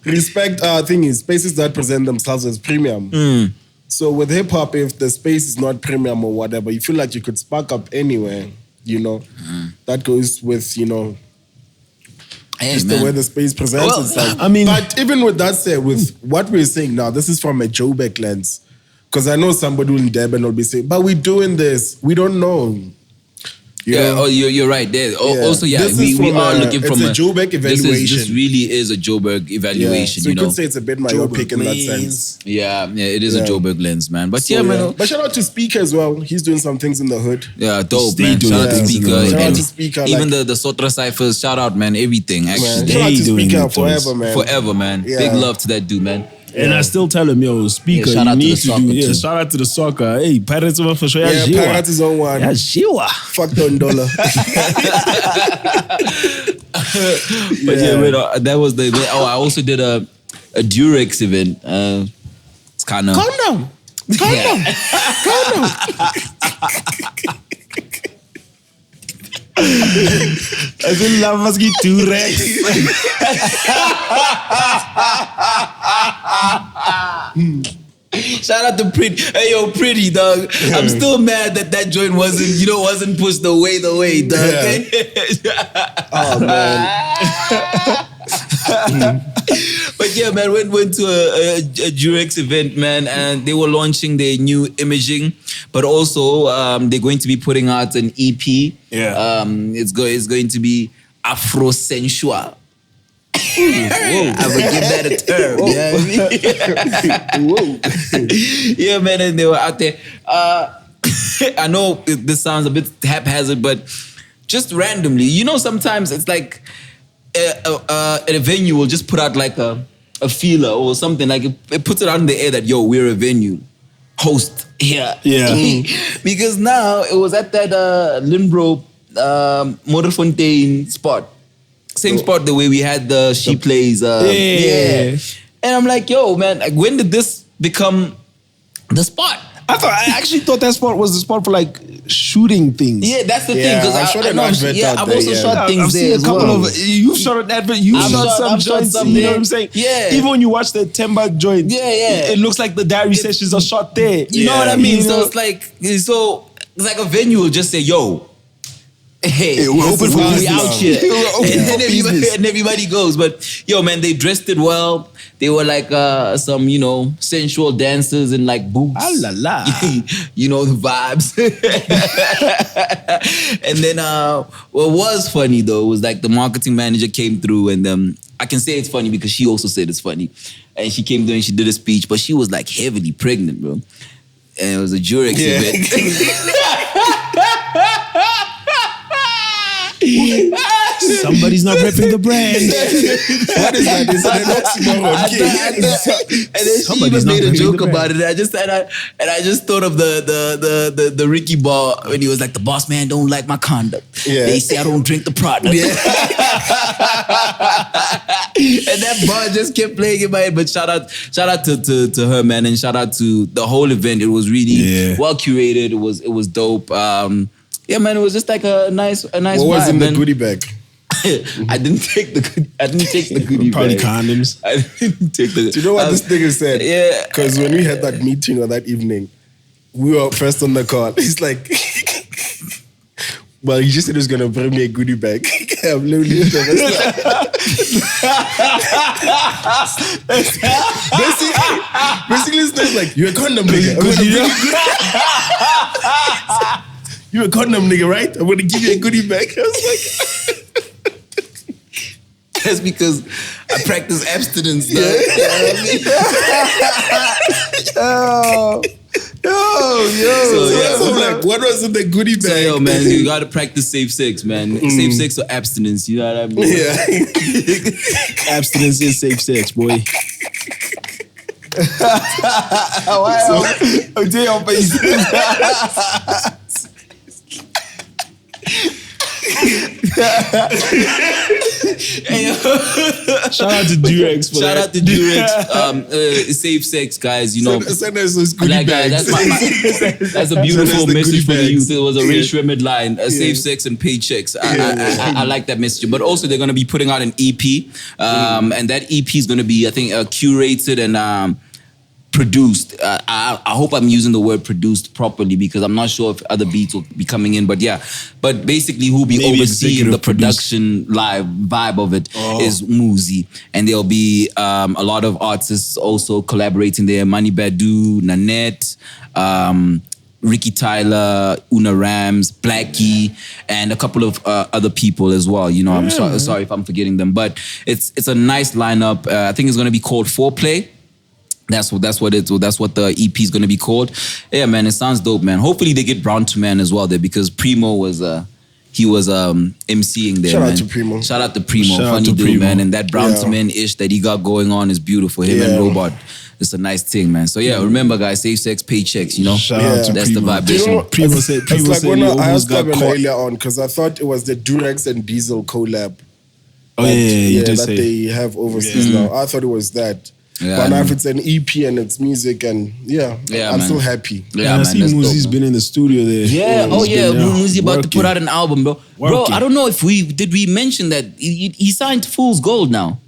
Respect thing is spaces that present themselves as premium. So with hip hop, if the space is not premium or whatever, you feel like you could spark up anywhere, you know. That goes with, you know, Hey, just man. the way the space presents Well, itself. I mean- but even with that said, with what we're saying now, this is from a Joburg lens. Because I know somebody in Durban will be saying, but we're doing this. We don't know. You Yeah, know? you're right there. Also, yeah, This we is are from looking from it's a Joburg evaluation. This really is a Joburg Yeah. evaluation, So you you know. could say it's a bit myopic in that sense. Yeah, it is a Yeah. Joburg lens, man. But So, yeah, man. But shout out to Speaker as well. He's doing some things in the hood. Yeah, dope, Stay man. doing Shout out to that. Speaker. Shout out and to Speaker, even like- the Sotra ciphers, shout out, man. Everything, Man, actually. shout out to doing Speaker it, forever, man. Forever, man. Yeah. Big love to that dude, man. And I still tell him, yo, speaker, Yeah, shout you out to need the to soccer do. Yeah, too. shout out to the soccer. Hey, Pirates for sure. Yeah, Pirates is on one. Yeah, Shiwa. Fuck $1. But yeah, wait, that was the event. Oh, I also did a Durex event. It's kind of... Calm down. Yeah. I said, love must get two Rex. Shout out to Pretty. Hey, yo, Pretty, dog. I'm still mad that joint wasn't pushed the way, dog. Oh, man. But yeah, man, went to a Durex event, man, and they were launching their new imaging, but also they're going to be putting out an EP. Yeah. It's going to be Afro Sensual. I would give that a term. Yeah, man, and they were out there. I know this sounds a bit haphazard, but just randomly, you know, sometimes it's like a venue will just put out like a feeler or something, like it puts it out in the air that, yo, we're a venue. Host here. Yeah. Because now it was at that Linbro Modderfontein spot. Same spot the way we had the She Plays. Yeah. And I'm like, yo, man, like, when did this become the spot? I actually thought that spot was the spot for like shooting things. Yeah, that's the Yeah, thing. Because I shot an know, advert yeah, out I've there, also yeah. shot I've things seen there a as couple well. of. You've shot an advert. You've I've shot some shot joints. some You know there. what I'm saying? Yeah. Even when you watch the Temba joint, Yeah. it looks like the diary sessions are shot there. You know what I mean? You So know? it's like a venue will just say, yo, hey, we're open for we business. out here. We're open and, for business. and everybody goes. But yo, man, they dressed it well. They were like some, you know, sensual dancers in like boots. Ah la la. You know, the vibes. And then what was funny though was like the marketing manager came through, and I can say it's funny because she also said it's funny. And she came through and she did a speech, but she was like heavily pregnant, bro. And it was a Durex event. Somebody's not repping the brand. What is that? Is it an oxymoron? And then she Somebody's even not made a repping joke the about it. And I just thought of the Ricky bar when he was like, the boss man don't like my conduct. Yeah. They say I don't drink the product. And that bar just kept playing in my head. But shout out to her, man, and shout out to the whole event. It was really well curated. It was dope. Yeah, man, it was just like a nice What was vibe, in man. the goodie bag? I didn't take the goodie Probably bag. condoms. I didn't take the. Do you know what this nigga said? Yeah. Because when we had that meeting or that evening, we were first on the call. He's like, well, he just said he was going to bring me a goodie bag. I'm literally basically, it's not like, you're a condom nigga. You're a condom nigga, right? I'm going to give you a goodie bag. I was like... That's because I practice abstinence. Yo. So I'm like, what was in the goodie bag? So, yo, man, you gotta practice safe sex, man. Safe sex or abstinence, you know what I mean? Yeah. Abstinence is safe sex, boy. Oh, damn, face. Shout out to Durex for Shout that. out to Durex. Safe sex, guys. You know, Send us those goodie like, bags. that's a beautiful the message for goodie the bags. youth. It was a Rach Remed line: safe sex and paychecks. I like that message. But also, they're going to be putting out an EP, and that EP is going to be, I think, curated and produced. I hope I'm using the word produced properly because I'm not sure if other beats will be coming in. But yeah, but basically who'll be Maybe overseeing the executive production live vibe of it is Muzi. And there'll be a lot of artists also collaborating there. Manny Badu, Nanette, Ricky Tyler, Una Rams, Blackie, and a couple of other people as well. You know, I'm sorry if I'm forgetting them. But it's a nice lineup. I think it's going to be called Foreplay. That's what the EP is going to be called. Yeah, man, it sounds dope, man. Hopefully they get Brown to Man as well there because Primo was MCing there. Shout out man. to Primo. Shout out to Primo, Shout out funny to dude, Primo. man. And that Brown to Man ish that he got going on is beautiful. Him and Robot, it's a nice thing, man. So yeah, remember, guys, safe sex, paychecks. You know, Shout out to that's Primo. the vibration. You know, Primo it's said like when he I almost asked got Kevin caught. earlier on because I thought it was the Durex and Diesel collab. Oh yeah, you did that say. they have overseas now. I thought it was that. Yeah, but now man. if it's an EP and it's music and I'm man. still happy. Yeah, I man, see that's dope, Muzi's man. been in the studio there. Yeah, He's been there Muzi about to put working. out an album, bro. Bro, Working. I don't know if we mention that he signed Fool's Gold now.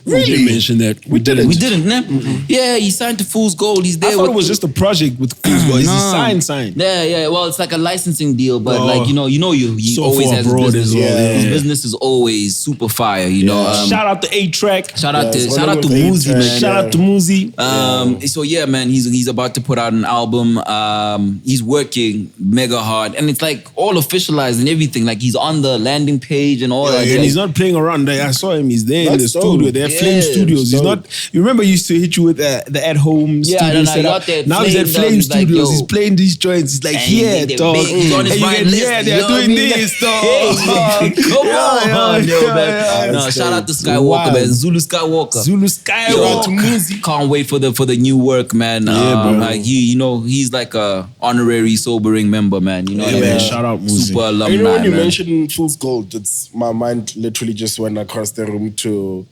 We didn't mention that. We didn't. We didn't, ne? Yeah, he signed to Fool's Gold. He's there. I thought it was just a project with Fools Boys. No. He signed. Yeah. Well, it's like a licensing deal, but Oh. like he So always far has abroad his business. as well, yeah. His business is always super fire. You know. Shout out to A-Track. Shout out it's to one of Muzi, the man. Shout out to Muzi. So yeah, man, he's about to put out an album. He's working mega hard, and it's like all officialized and everything. Like he's on the landing page and all that. And Like, he's not playing around. Like, I saw him. He's there in the That's dope. studio. They're Flame Yeah, Studios. He's dope. not. You remember he used to hit you with the at-home Yeah, studio no, setup. he out there Now he's at Flame, Flame he's like, Studios. yo. He's playing these joints. He's like, And yeah, they're dog. big. He's on his And you right get- list, yeah, you they're know what I doing mean? this, dog. Come on, yo, man. yeah, No, that's shout out to dope. Skywalker, Wild. man. Zulu Skywalker. Zulu Yo, Skywalker. can't wait for the new work, man. Yeah, bro. Like he's like a honorary sobering member, man. You know Yeah, what I man. mean? Shout out Muzi. Super alumni, You know when you man. mentioned Fool's Gold, my mind literally just went across the room to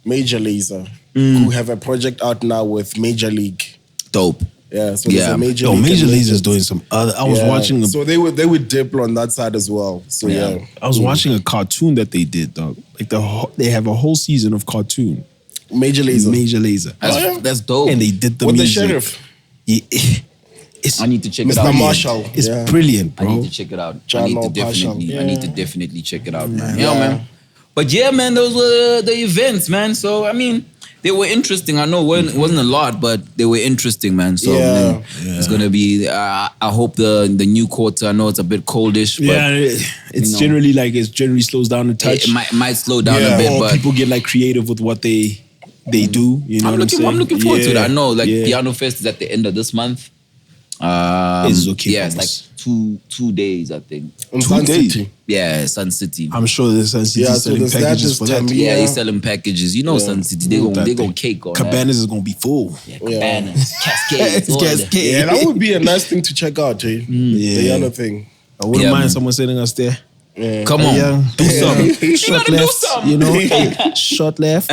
Major Lazer, who have a project out now with Major League. Dope. Yeah, so there's Yeah. a Major Yo, League. Major and Laser's Legends. doing some other. I was Yeah. watching So they would Diplo on that side as well. So yeah. I was watching a cartoon that they did, dog. Like they have a whole season of cartoon. Major Lazer. Major Laser. That's dope. And they did the With the music. sheriff. Yeah, it's I need to check it Mr. out. Marshall. it's Yeah. brilliant, I bro. need to check it out. John I need to Marshall. definitely. I need to definitely check it out, man. Yeah. Yeah, man. But yeah, man, those were the events, man. So I mean, they were interesting. I know it wasn't a lot, but they were interesting, man. So Yeah. man, it's gonna be. I hope the new quarter. I know it's a bit coldish, but Yeah, it's know. generally like it generally slows down a touch. it might slow down Yeah. a bit. Or But people get like creative with what they do. You know, I'm what looking. I'm looking forward to it. I know, like yeah. Piano Fest is at the end of this month. It's okay. Yeah, it's like two days, I think. In 2 Sun days. City. Yeah, Sun City. I'm sure there's Sun City Yeah, so selling there's that packages this for that. time. Yeah, Yeah. they selling packages. You know, Sun City. They gonna cake on that. Cabanas is gonna be full. Yeah, Cabanas, Cascades, all that. Cascade. Yeah, that would be a nice thing to check out, eh? The Yeah. other thing. I wouldn't Yeah, mind man. someone sending us there. Yeah. Come on, Yeah. do something. Short gotta do left, something. you know, short left.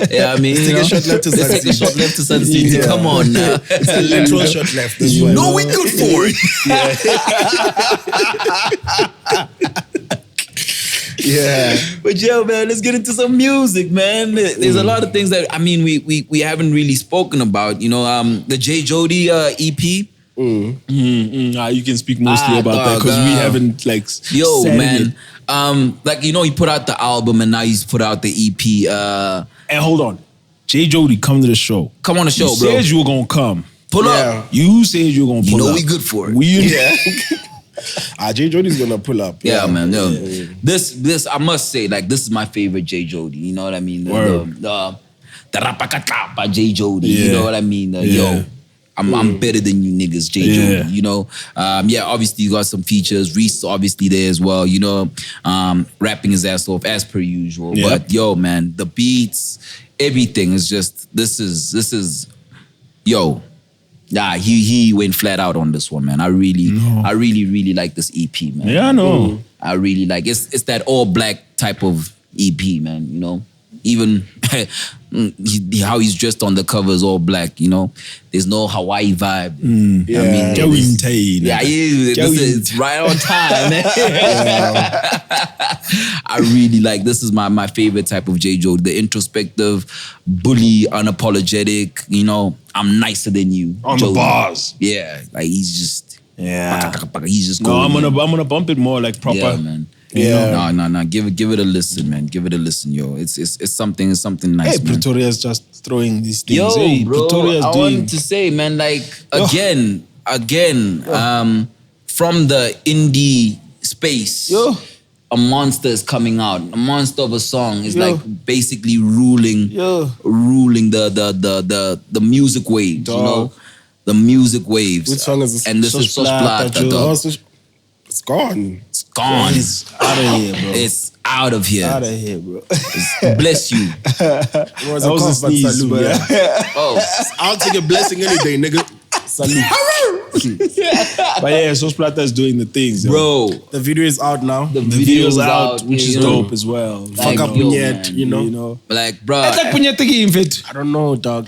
Yeah, I mean, Take a shot left to Sun let's take a City. shot left to Sun City. Yeah. Come on now. It's a literal shot left as well. No, we good for it. Yeah. But yo, man, let's get into some music, man. There's a lot of things that, I mean, we haven't really spoken about. You know, the J. Jody EP. You can speak mostly about that because we haven't like yo, said man. it. Like, you know, he put out the album and now he's put out the EP. And hold on. J. Jody, come to the show. Come on the show, you bro. You said you were going to come. Pull Yeah. up. You said you were going to pull up. You know we good for it. J. Jody's gonna pull up. Yeah, man. Yo. This I must say, like, this is my favorite J. Jody. You know what I mean? The rapakatapa J. Jody. You know what I mean? Yo, I'm better than you niggas, J. Jody. You know? Obviously you got some features. Reese obviously there as well. You know, rapping his ass off as per usual. Yeah. But yo, man, the beats, everything is just. This is, yo. Yeah, he went flat out on this one, man. I really like this EP, man. Yeah, I know. I really like it's that all black type of EP, man. You know, even how he's dressed on the cover is all black. You know, there's no Hawaii vibe. Yeah. I mean, it's right on time, man. I really like this is my favorite type of J. Jody. The introspective, bully, unapologetic. You know, I'm nicer than you. On Jody. the bars. Yeah, like he's just. Yeah. He's just. No, going I'm gonna bump it more like proper. Yeah, man. Yeah. No. Give it a listen, man. Give it a listen, yo. It's something nice, Hey, man. Pretoria's just throwing these things. Yo, Hey, bro, Pretoria's I doing. wanted to say, man, like again, from the indie space, a monster is coming out. A monster of a song is like basically ruling the music waves. Dog. You know, the music waves. Which song is this? And this is Sos Plata, dog. It's gone. It's gone. It's out of here, bro. It's out of here. Out of here, bro. Bless you. It was That a was a cough, but sneeze, salute, but- yeah. Oh, I'll take a blessing any day, nigga. Salute. But yeah, Sos Plata is doing the things, yo. bro. The video is out now. The The video's video's out, which is you know. dope as well. Like, Fuck up yo, yet, man, you know. You know. Like, bro. It's like punyete game fit. I don't know, dog.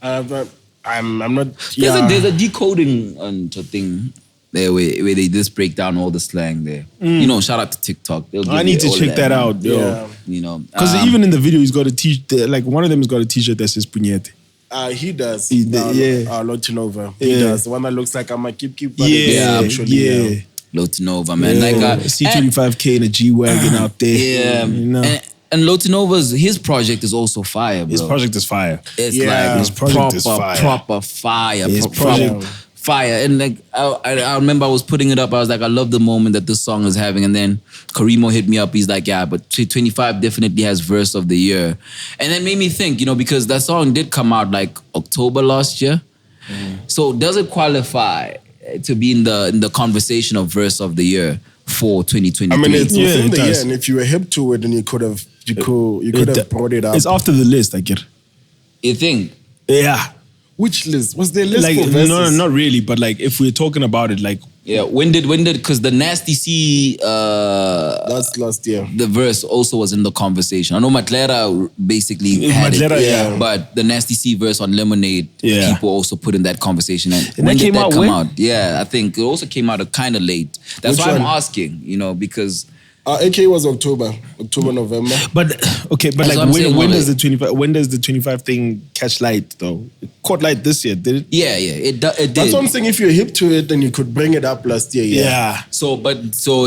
I'm not. Yeah. There's a decoding thing there where they just break down all the slang there. You know, shout out to TikTok. They'll give I you need to all check of that man. out, yo. Yeah. You know, Because even in the video, he's got a t-shirt. Like one of them has got a t-shirt that says punyete. He does. He did, yeah. Lotinova. He Yeah. does. The one that looks like I'm a keep. But Yeah, it's actually, yeah. Lotinova, man. Yeah. Like C25K in a G-Wagon out there. yeah, You know. and Lotinova's his project is also fire, bro. His project is fire. It's Yeah. like His project is fire. proper fire. His project- Fire. And like I remember I was putting it up. I was like, I love the moment that this song is having. And then Karimo hit me up. He's like, yeah, but 25 definitely has verse of the year. And that made me think, you know, because that song did come out like October last year. So does it qualify to be in the conversation of verse of the year for 2023? I mean, it's Yeah, within it the does. year, and if you were hip to it, then you could have brought it up. It's after the list, I get. You think? Yeah. Which list? Was there a list Like, for verses? no, not really. But like, if we're talking about it, like, Yeah. When did? Because the Nasty C That's last year. the verse also was in the conversation. I know Matlera basically had Matlera, it, yeah. but the Nasty C verse on Lemonade, Yeah. people also put in that conversation. And And when that did came that out come when? out? Yeah, I think it also came out kind of late. That's Which why I'm one? asking, you know, because AK was October, November. but okay, but That's like, what I'm saying, when Wale. does the 25? When does the 25 thing catch light though? It caught light this year, did it? yeah, it did. That's what I'm saying. If you're hip to it, then you could bring it up last year. Yeah. So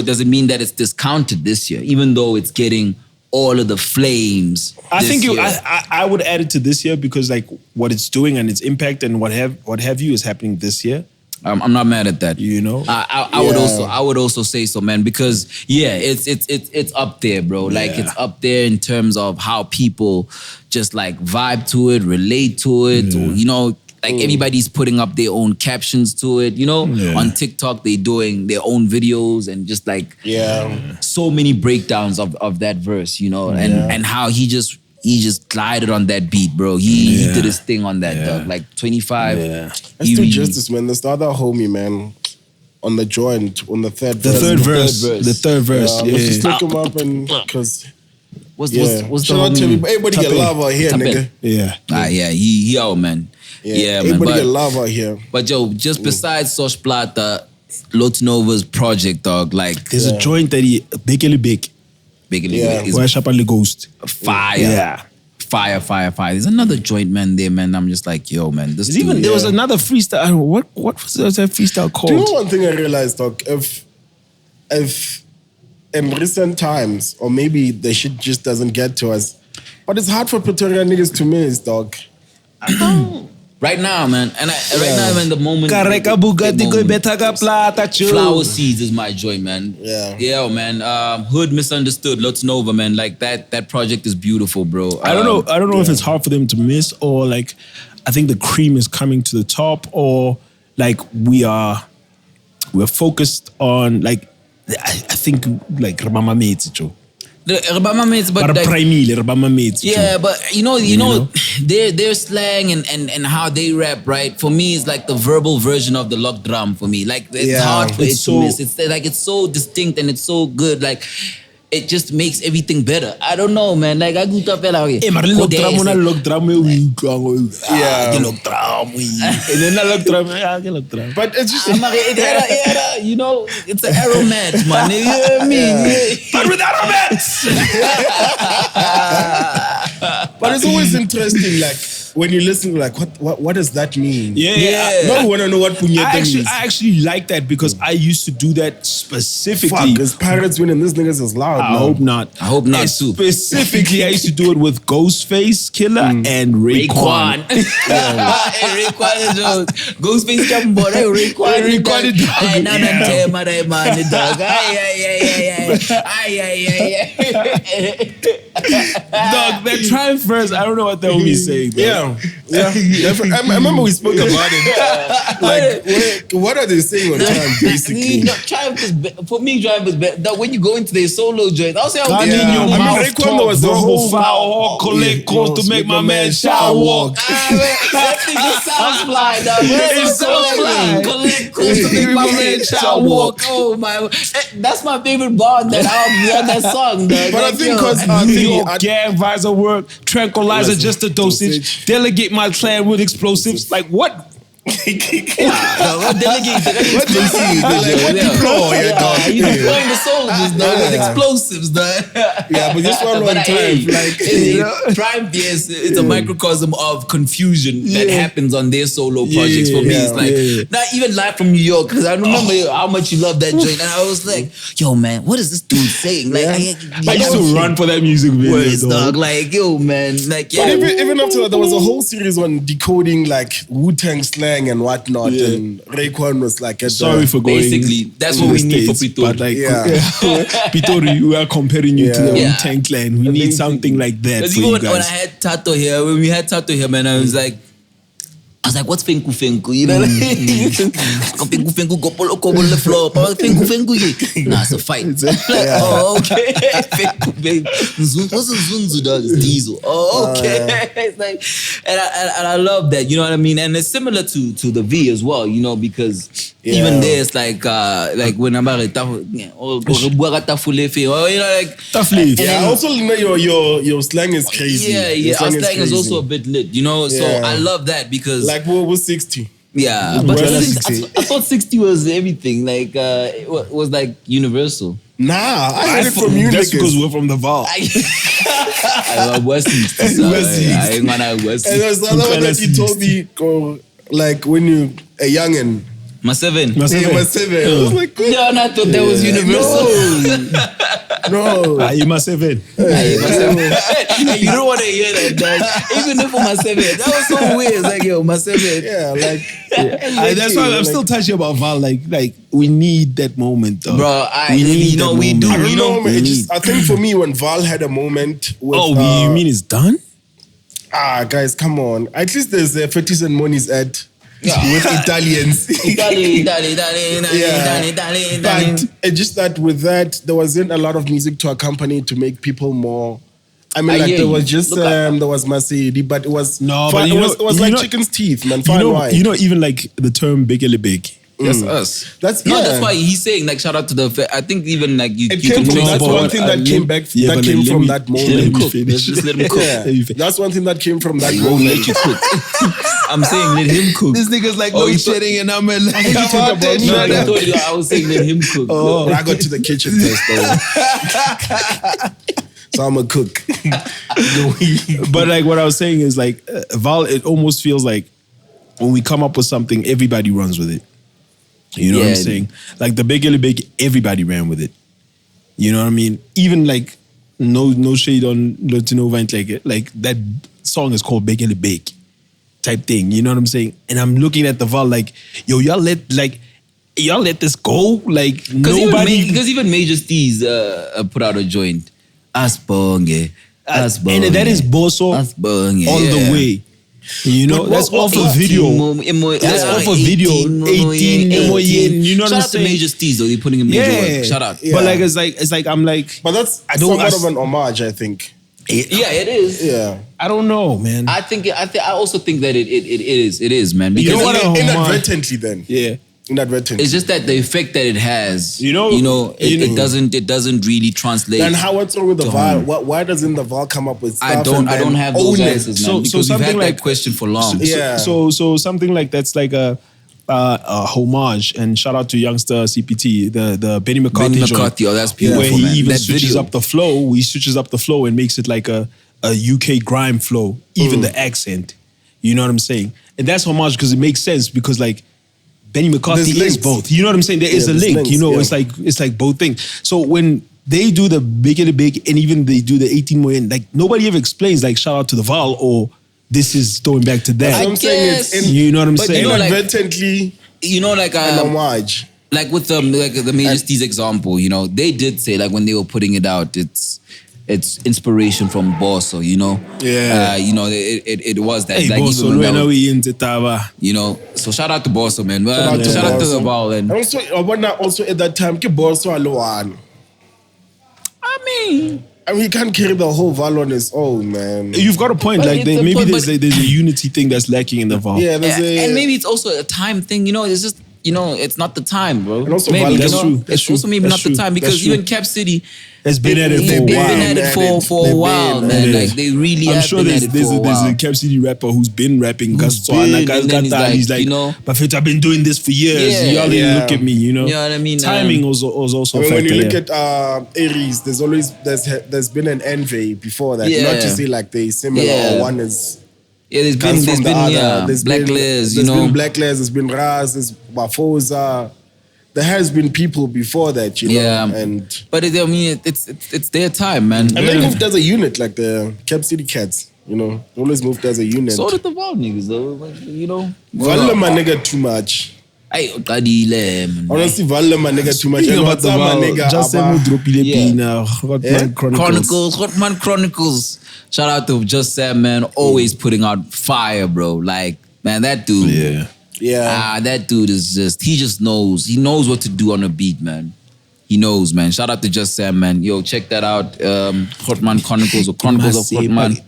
does it mean that it's discounted this year, even though it's getting all of the flames? I this think year? I would add it to this year because like what it's doing and its impact and what have you is happening this year. I'm not mad at that. You know? I would also say so, man, because it's up there, bro. Like Yeah. it's up there in terms of how people just like vibe to it, relate to it, or, you know, like everybody's putting up their own captions to it, you know? Yeah. On TikTok, they doing their own videos and just like so many breakdowns of that verse, you know, and how he just glided on that beat, bro. He did his thing on that, dog. Like 25. Yeah. Let's do justice, man. There's the other homie, man, on the joint, on the third The verse. third verse. verse. The third verse. Let's just Yeah. look him up and because What's shout out to everybody. Everybody get Tape. love out here, Tape. nigga. Yeah. Yeah, he out, man. Yeah, man. Everybody get But, love out here. but yo, just besides Sos Plata, Lotinova's project, dog, like There's a joint that he big. Bigly Yeah. is Where Shapali Ghost. fire. Yeah. Fire. There's another joint, man, there, man. I'm just like, yo, man. This Even dude, there was another freestyle. I don't know, what was that freestyle called? Do you know one thing I realized, Doc? If in recent times, or maybe the shit just doesn't get to us, but it's hard for Pretoria niggas to miss, Doc. right now, man. And right now, I'm in the moment. Kareka Bugatti go better ka plata chu. Flower Seeds is my joint, man. Yeah. Man. Hood Misunderstood, Lots Nova, man. Like that project is beautiful, bro. I don't know if it's hard for them to miss, or like I think the cream is coming to the top, or like we're focused on like I think like Rabama Mates, Joe. The Rabama Mates, but like, Rabama Mates. yeah, but you know, their slang and how they rap, right? For me, it's like the verbal version of the lock drum. For me, like it's hard for it to miss. It's like it's so distinct and it's so good. Like it just makes everything better. I don't know, man. Like I grew up like, hey, but lock drum, yeah, lock drum, and then I lock drum, But it's just you know, it's an arrow match, man. You know what I mean? but with arrow mats. But it's always interesting, like when you listen, like what does that mean? Yeah. No, we want to know what punyeta means. I actually like that because I used to do that specifically. Fuck, because Pirates winning this niggas is loud. I hope not. I hope not too. Specifically, I used to do it with Ghostface Killer and Raekwon. Raekwon is Ghostface come boy. Raekwon the dog. Ay, na tema the dog. Dog, that Triumph verse, I don't know what the homie's saying. Yeah. I remember we spoke about it. Like, what are they saying on Triumph, basically? Triumph is for me. Triumph is better. That when you go into their solo joint, I'll say, I mean, Raekwon was the whole foul collect calls to make my man shower walk. That thing just sounds fly, dog. It sounds fly. Collect calls to make my man shower walk. Oh my, that's my favorite bar that album, that song, dog. But I think because New York gang visor work, tranquilizer just a dosage. Delegate my clan with explosives. Like what? What delegate? What do you see? What deploy, dog? You deploying the soldiers, dog, with explosives, dog. Yeah, but this one time, Triumph, yes, it's a microcosm of confusion that happens on their solo projects. For me, it's like not even live from New York, because I remember how much you love that joint, and I was like, yo, man, what is this dude saying? Like, I used to run for that music video, dog. Like, yo, man, like, yeah. But even after that, there was a whole series on decoding like Wu-Tang slang and whatnot, and Raekwon was like, sorry for going. Basically, that's what we need for Pretoria. But like, Pretoria, we are comparing you to the Wu-Tang clan. We need something like that for you guys. When I had Tato here, when we had Tato here, man, I was like, what's Fenku Fenku? You know, Fenku Fenku go polo on the floor. Fenku Fenku, nah, it's a fight. Oh, okay. Fenku Fenku. What's a Zunzu, dog? It's Diesel. Oh, okay. It's like, and I love that. You know what I mean? And it's similar to the V as well. You know, because even there, it's like when I'm like, Tafli. Yeah, also your slang is crazy. Yeah. Our slang is also a bit lit. You know, so I love that because. Like what was 60? Yeah, but I thought 60 was everything. Like it was like universal. Nah, I heard it from you. That's because we're from the Val. I love West East. I ain't gonna West East. And there's another one that you told me, like when you a youngin. My seven. I was like, no, I thought that was universal. No. You my seven. You don't want to hear that, dog. Even if for my seven, that was so weird. It's like, yo, my seven. Yeah, like. That's why I'm still touchy about Val. Like we need that moment, though. Bro, I think for me, when Val had a moment with. You mean it's done? Guys, come on. At least there's a Fetis and Moni's ad. With Italians. Italy. But it's just that with that, there wasn't a lot of music to accompany to make people more. I mean, like there was just there was Masidi, but it was no, but it was like chicken's teeth, man. You know, even like the term big. That's us. That's why he's saying like shout out to the. I think even like you. It came from, that's one thing that came back. Yeah, that came from that moment. Let him cook. Just let him cook. That's one thing that came from that Won't moment. let you cook. I'm saying let him cook. This nigga's like Oh, no you shitting, and I'm like, you talk about No, shut I up. told you, I was saying let him cook. Oh, I got to the kitchen first though. So I'm a cook. But like what I was saying is like Val, it almost feels like when we come up with something, everybody runs with it. You know what I'm saying? Like the Big Illy Big, everybody ran with it. You know what I mean? Even like no shade on Latino Vine, like that song is called Big Illy Big type thing. You know what I'm saying? And I'm looking at the Val like, yo, y'all let this go? Like nobody. Because even Major Steez put out a joint. Asbonge. And that is Bosso Asbonge. all the way. You know, that's off a video. That's off a video. 18 you know what I'm saying? Shout out to Major Steez though. They're putting in major work. Shout out. But like it's like I'm like, But that's somewhat of an homage, I think. Yeah, it is. Yeah. I don't know, man. I also think that it is, man. Because You know what a homage- Inadvertently then. Yeah. Inadvertently. it's just that the effect that it has, You know, it doesn't really translate. Then what's wrong with the VAR? Why doesn't the VAR come up with stuff? I don't have those own it? answers, man. Because we've had that question for long. Yeah. So something like that's like a homage, and shout out to youngster CPT, the Benny McCarthy Benny joint, McCarthy, that's beautiful, where he man. even That switches video. up the flow. He switches up the flow and makes it like a UK grime flow, even the accent. You know what I'm saying? And that's homage because it makes sense because like Benny McCarthy There's is links. both. You know what I'm saying? There is a there's link. links, You know, yeah. it's like both things. So when they do the Big Illy Big and even they do the 18 million, like nobody ever explains like shout out to the Val or this is throwing back to That's that. what I'm saying. It's You know what I'm saying? inadvertently Like an homage. like with the Major Steez example, they did say like when they were putting it out, it's inspiration from Bosso, Yeah. It was that. Hey, like Bosso, even when that Luena, was- we in Tetawa. so shout out to Bosso, man. Shout out to Shout out to Bosso. the ball. And And also, I wonder also at that time, ke Bosso alone. I mean, I mean, he can't carry the whole VAR on his own, man. You've got a point. But Like it's a maybe point, there's a unity thing that's lacking in the Val. Yeah, there's and maybe it's also a time thing. It's just it's not the time, bro. And also maybe Val- That's true. It's That's true. also maybe That's not the true. time That's because true. even Cap City Has been at it for a they've while. been at it for a while, man. Like they really I'm have sure been there's at it for a while. a Cap City rapper who's been rapping Gastswana, been, and then he's like, but Fit, I've been doing this for years. Yeah, Y'all didn't yeah. look at me, You know what I mean? Timing was also I a mean, when factor. you look yeah. at Aries, there's been an envy before that. Yeah. Not to say like they similar Yeah. or one is there's comes been from the other. There's Black been, Liz, there's been Black Liz, there's been Raz, there's Bafoza. There has been people before that, Yeah. and it's their time, man. and they moved as a unit, like the Cap City Cats. They always moved as a unit. So did the Val niggas, though. Valle my nigga too much. Hey, Qadile, man. Honestly, Valle my nigga too much. Speaking And about the what's up, my Val, nigga, just Abba? Dropile Yeah. Pina, Hotman Chronicles. Hotman Chronicles. Shout out to Just Sam, man. Always putting out fire, bro. Like, man, that dude. Yeah. Yeah. That dude is he just knows. He knows what to do on a beat, man. He knows, man. Shout out to Just Sam, man. Yo, check that out. Hotman Chronicles or Chronicles of Hotman.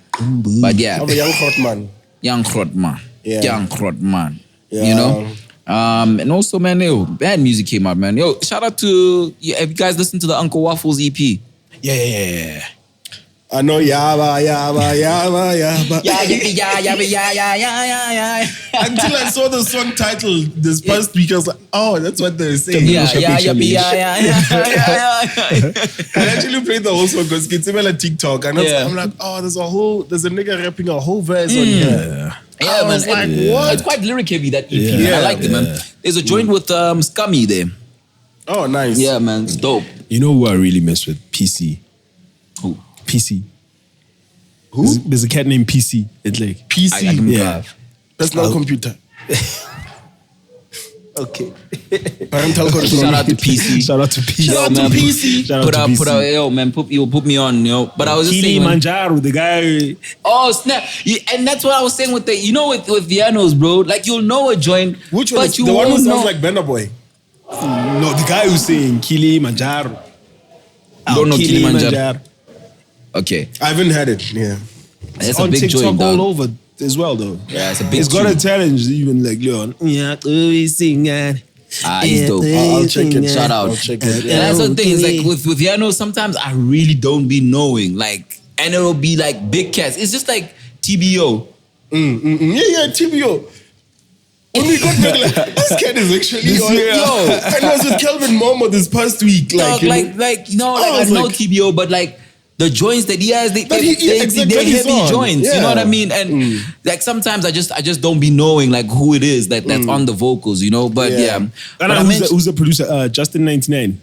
But yeah, Of a young hot man. Young Hotman. Yeah. Young Hotman. Yeah. And also, man, bad music came out, man. Yo, shout out to have you guys listened to the Uncle Waffles EP? Yeah. I know yaba. Yeah. Until I saw the song title this past week, I was like, oh, that's what they're saying. Yeah. I actually played the whole song because Tumelo TikTok, and Yeah. I'm like, oh, there's a nigga rapping a whole verse on here. Yeah, I man. was like, what? It's quite lyric heavy, that EP. Yeah. Man. I liked it, man. There's a joint with Scummy there. Oh, nice. Yeah, man. It's dope. You know who I really mess with? PC. Who? PC. Who? There's a cat named PC. It's like PC. I can Yeah. drive. Personal computer. okay. Parental control. Shout out to PC. Shout out to PC. Yo, man, Shout out to PC. put me on, But I was just saying, man, Kilimanjaro, the guy. oh snap! And that's what I was saying with with Vianos, bro. Like you'll know a joint, Which one? but you The one who won't sounds know. like Benna Boy. No, the guy who's saying Kilimanjaro. Don't know Kilimanjaro. Okay, Oh, I haven't had it. Yeah. that's on a big TikTok joint, all dog. over as well, though. Yeah, it's a big. It's got a tune. challenge, even like Leon. Yeah, always sing it. He's dope. I'll check it. Shout out. I'll check it. And that's the thing, is like with Yano, sometimes I really don't be knowing. Like, and it'll be like big cats. It's just like TBO. Yeah, TBO. When we got back, like, this cat is actually on. Yo, I was with Kelvin Momo this past week. Like, I know TBO, but like the joints that he has, they're heavy joints. Yeah. You know what I mean? And like sometimes I just don't be knowing like who it is that's on the vocals, you know. But And who's the producer? Justin 99.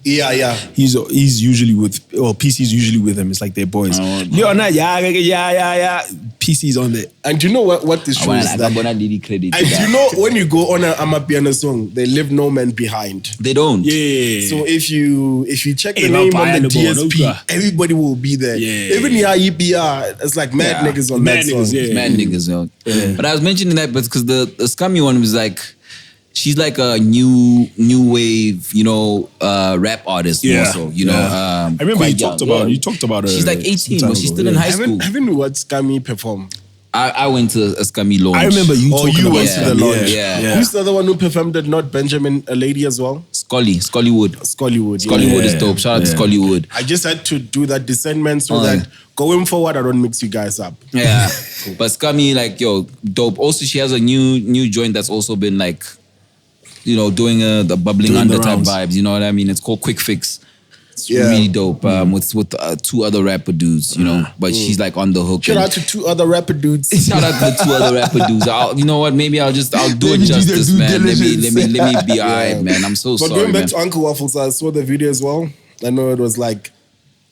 Yeah. He's usually with, or PC's usually with him. It's like their boys. Leonard, yeah. PC's on there. And do you know what this shows? I got credit. And do you know when you go on an Amapiano song, they leave no man behind. They don't. Yeah. So if you check the name on the DSP, everybody will be there. Yeah. Even EPR, it's like mad niggas on that song. Mad niggas, yo. But I was mentioning that because the Scummy one was like, she's like a new wave, you know, rap artist also, you know. I remember you talked about her. She's like 18, but she's still in high school. Haven't you watched Scummy perform? I went to a Scummy launch. I remember you talking about went to the launch. Yeah. Who's the other one who performed at Not Benjamin, a lady as well? Scullywood. Scullywood is dope. Shout out to Scullywood. I just had to do that descendment so that going forward, I don't mix you guys up. Yeah. But Scummy, like, yo, dope. Also, she has a new joint that's also been like, you know, doing the bubbling under type vibes. You know what I mean? It's called Quick Fix. It's really dope. With two other rapper dudes, you know. But she's like on the hook. Shout out to two other rapper dudes. Shout out to the two other rapper dudes. You know what? Maybe I'll do it justice, man. Let me be alright, man. I'm so sorry. But going back to Uncle Waffles, I saw the video as well. I know it was like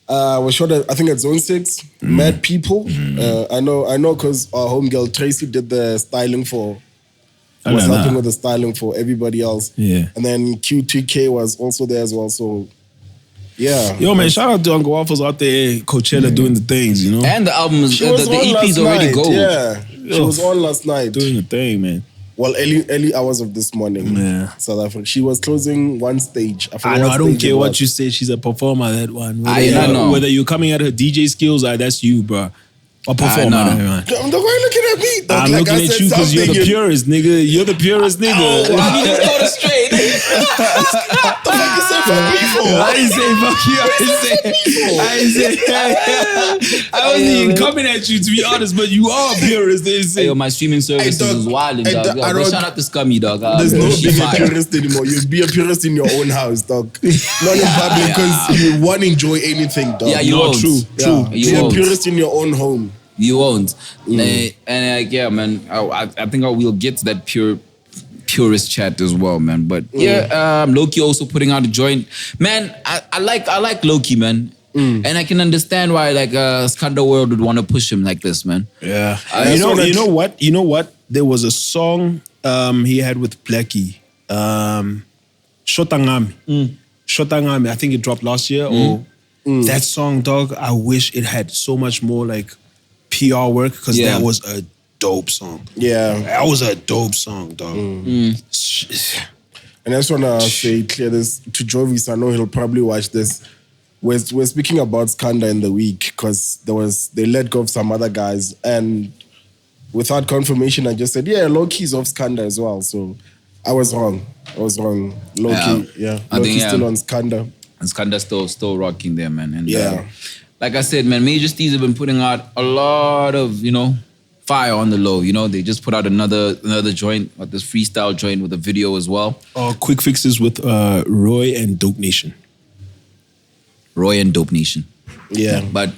was shot at, I think at Zone 6. Mad people. I know because our homegirl Tracy did the styling for. Was helping with the styling for everybody else. Yeah. And then Q2K was also there as well. So, yeah. Yo, man, shout out to Uncle Waffles out there, Coachella doing the things, you know? And the albums, the EP's already gold. Yeah. She was on last night. Doing the thing, man. Well, early hours of this morning. Yeah. South Africa. She was closing one stage. I don't care what you say. She's a performer, that one. Whether you're coming at her DJ skills, that's you, bro. A performer, man. Why looking at me? I'm looking at you because you're the purest, nigga. You're the purest nigga. I mean, just go to straight. The fuck you say fuck me for? I didn't say fuck you. I didn't say. I wasn't even coming at you, to be honest, but you are purest. Hey, my streaming services is wild, dog. Shout out to Scummy, dog. There's no being a purist anymore. You be a purist in your own house, dog. Not in public, because you won't enjoy anything, dog. Yeah, you won't. True. Be a purist in your own home. You won't. And yeah, man, I think I will get to that purist chat as well, man. But Loki also putting out a joint. Man, I like Loki, man. And I can understand why like Skanda World would want to push him like this, man. Yeah. You know what? There was a song he had with Blackie. Shotangami. Shotangami, I think it dropped last year. That song, dog, I wish it had so much more like PR work, because that was a dope song. Yeah. That was a dope song, dog. And I just want to say clear this to Jovis. I know he'll probably watch this. We're speaking about Skanda in the week because they let go of some other guys, and without confirmation, I just said, Loki's off Skanda as well. So I was wrong. Loki, Loki's still on Skanda. And Skanda's still rocking there, man. And like I said, man, Major Steez have been putting out a lot of, you know, fire on the low. You know, they just put out another joint, like this freestyle joint with a video as well. Quick Fixes with Roy and Dope Nation. Yeah. But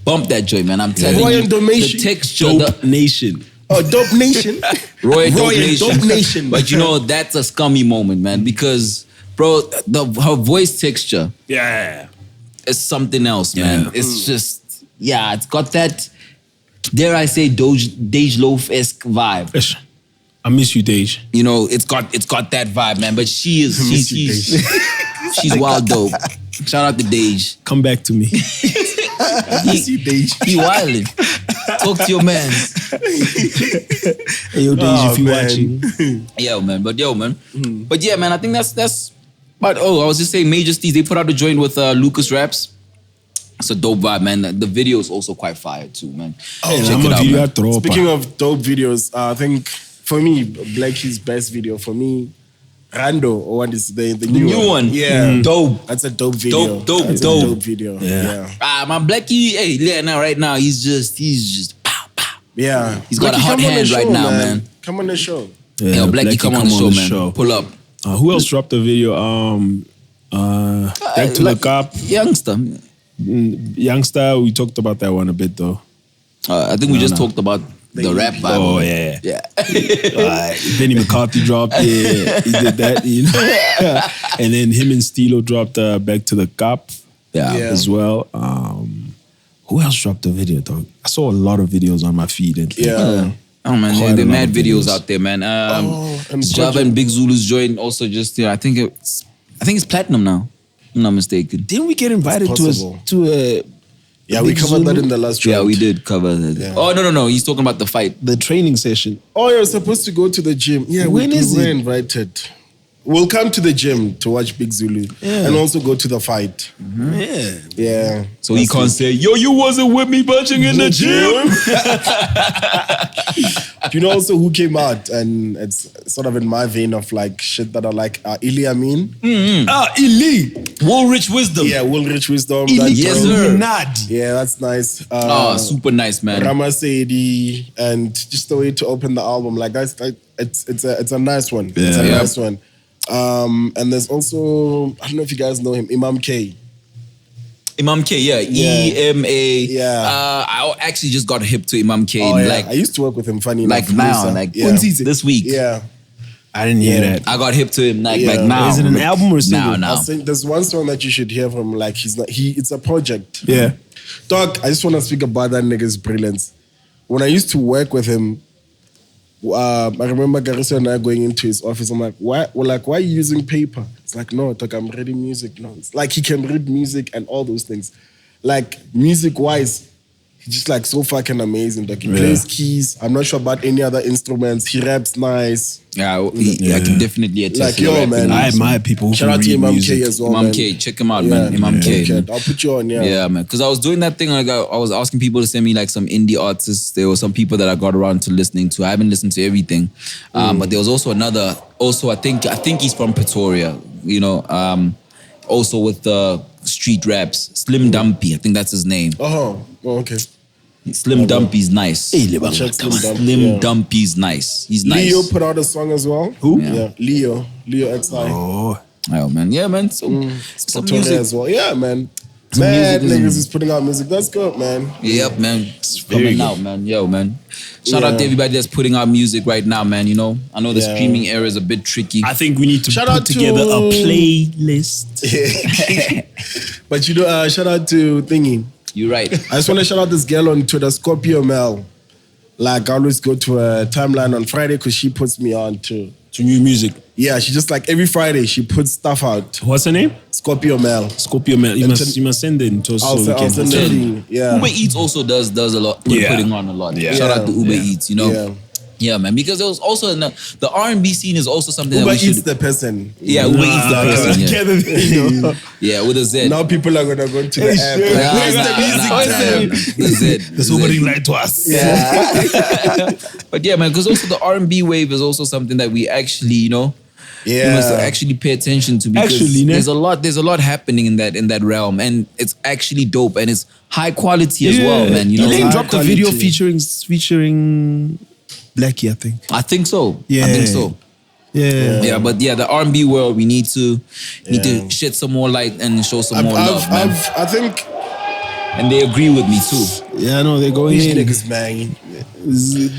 bump that joint, man. I'm telling Roy you. And Dope Nation. The texture. Dope Nation. Oh, Dope Nation. Roy and Dope Nation. But you know, that's a Scummy moment, man. Because, bro, her voice texture. Yeah. It's something else, man. It's just, it's got that, dare I say, Dej Loaf-esque vibe. I miss you, Dej. You know, it's got that vibe, man. But she's wild dope. Shout out to Dej. Come back to me. I miss you, Dej. He wildin'. Talk to your man. Hey, yo, Dej, if you watching. Yo, man. But yeah, man, I think that's. But I was just saying, Major Steez, they put out a joint with Lucas Raps. It's a dope vibe, man. The video is also quite fire too, man. Check it out, man. Speaking of dope videos, I think for me, Blackie's best video for me, Rando, or what is the new one. Yeah. Dope. That's a dope video. Dope. That's a dope video. Yeah. My Blackie, hey, yeah, now right now he's just pow pow. Yeah. He's got a hot hand right now, man. Come on the show. Yeah, yo, Blackie, come on the show, man. Pull up. Who else dropped the video? Back to the Cop. Youngster. Youngster, we talked about that one a bit though. I think we just talked about the rap vibe. Oh yeah. Yeah. Benny McCarthy dropped. Yeah, he did that. You know? And then him and Stilo dropped Back to the Cop. Yeah. As well. Who else dropped the video, dog? I saw a lot of videos on my feed. And Oh man, there are mad videos out there, man. and Java and Big Zulu's joint also just I think it's platinum now. If I'm not mistaken. Didn't we get invited to a Yeah, we covered that in the last joint. Yeah, we did cover that. Yeah. Oh no, he's talking about the fight. the training session. Oh, you're supposed to go to the gym. Yeah, When is we're it? invited. We'll come to the gym to watch Big Zulu and also go to the fight. Yeah. Yeah. So he can't say, yo, you wasn't with me punching in the gym. Do you know also who came out? And it's sort of in my vein of like shit that I like. Ili Amin. Ili. Woolrich Wisdom. Yeah, Woolrich Wisdom. Ili. Yes, sir. Yeah, that's nice. Super nice, man. Rama Saidi, and just the way to open the album. Like that's it's a nice one. It's a nice one. And there's also, I don't know if you guys know him, Imam K. Imam K, yeah. EMA. Yeah. I actually just got hip to Imam K. Oh, yeah. Like, I used to work with him, funny like enough. now, like this week. Yeah. I didn't hear that. I got hip to him like Yeah. now. Is it an album or a single? Now. There's one song that you should hear from. Like it's a project. Yeah. Dog, I just want to speak about that nigga's brilliance. When I used to work with him, I remember Garissa and I going into his office. I'm like, why are you using paper? It's like, no, dog, I'm reading music. No, it's like he can read music and all those things. Like music-wise, he's just like so fucking amazing. Like he plays keys. I'm not sure about any other instruments. He raps nice. Yeah, I can definitely attest Like, to yo, that. man. I admire people who Shout can out to read Imam music. K as well, Imam man. K, check him out, man. Imam K. Okay, I'll put you on, Yeah, man. Because I was doing that thing, like I was asking people to send me like some indie artists. There were some people that I got around to listening to. I haven't listened to everything, but there was also another. Also, I think he's from Pretoria. You know, also with the street raps, Slim Dumpy. I think that's his name. Oh, okay. Slim Dumpy's nice. Check Slim Dumpy's nice. He's nice. Leo put out a song as well. Who? Yeah, Leo XI. Oh. Oh man, yeah, man. So some Pretoria music as well. Yeah, man. Some Mad music niggas is putting out music. That's good, man. Yep, man. It's very coming good. out, man. Yo, man. Shout out to everybody that's putting out music right now, man. You know, I know the streaming era is a bit tricky. I think we need to Shout put out to- together a playlist. But you know, shout out to Thingy. You're right. I just want to shout out this girl on Twitter, Scorpio Mel. Like, I always go to her timeline on Friday because she puts me on to new music. Yeah, she just like every Friday she puts stuff out. What's her name? Scorpio Mel. Scorpio Mel. You must send it to us I'll so we can. send the thing. Yeah. Uber Eats also does a lot, putting on a lot. Yeah. Shout out to Uber Yeah. Eats, you know. Yeah. Yeah, man. Because there was also the R&B scene is also something Uber that we Eats should. the person. Yeah, Uber Eats the person. Yeah. Yeah, with a Z. Now people are gonna go to the app. Nah, Where's the music time? The Z. The Sobering lied to us. But yeah, man, because also the R&B wave is also something that we actually, you know, we must Yeah. actually pay attention to because Actually, ne? there's a lot happening in that realm, and it's actually dope and it's high quality as well, man. You know, Elaine dropped a video quality. featuring Blackie, I think. I think so. Yeah. I think so. Yeah. Yeah, but yeah, the R&B world, we need to shed some more light and show some more love, man. I think And they agree with me too. Yeah, I know they're going these in. niggas, man.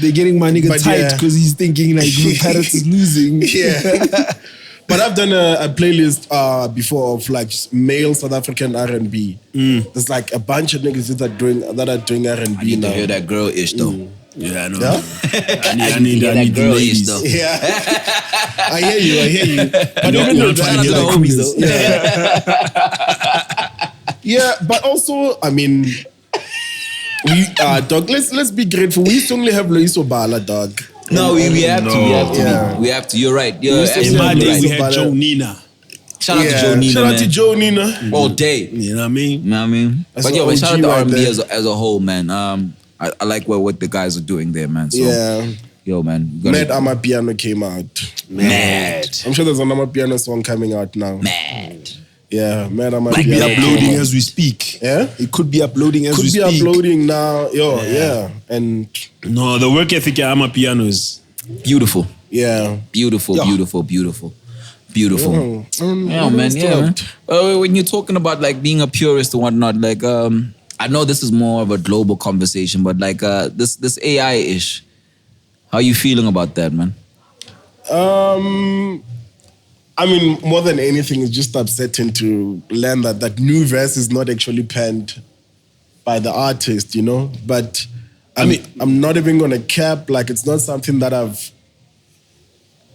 They're getting my nigga But tight yeah. because he's thinking like Blue Parrots is losing. Yeah. But I've done a playlist before of like just male South African R&B. There's like a bunch of niggas that are doing R&B I need now. to hear that girl-ish though. Yeah, I know. Yeah? I need the girl-ish ladies. though. Yeah. I hear you. But You even know, though trying that- to hear the homies, homies. Yeah, but also, I mean, we dog. Let's be grateful. We used to only have Loiso Bala, dog. No, we have to. Yeah. We have to. You're right. You're used to In my absolutely day, we right. had Joe Nina. Shout out to Joe Nina, Shout out man. to Joe Nina. All day. You know what I mean? You know what I mean? That's But yo, the man, shout out OG to right R&B there. as a whole, man. I like what the guys are doing there, man. So Yeah. Yo, man. Mad Amapiano came out. Mad. I'm sure there's an Amapiano song coming out now. Mad. Yeah, Mad Amapiano. Could be uploading as we speak. Yeah? It could be uploading as we speak. Could be uploading now. Yo, yeah. And no, the work ethic at Amapiano is beautiful. Yeah. Beautiful. Yeah, man. When you're talking about like being a purist and whatnot, like I know this is more of a global conversation, but like this AI-ish, how you feeling about that, man? I mean, more than anything, it's just upsetting to learn that new verse is not actually penned by the artist, you know? But I'm not even gonna cap, like it's not something that I've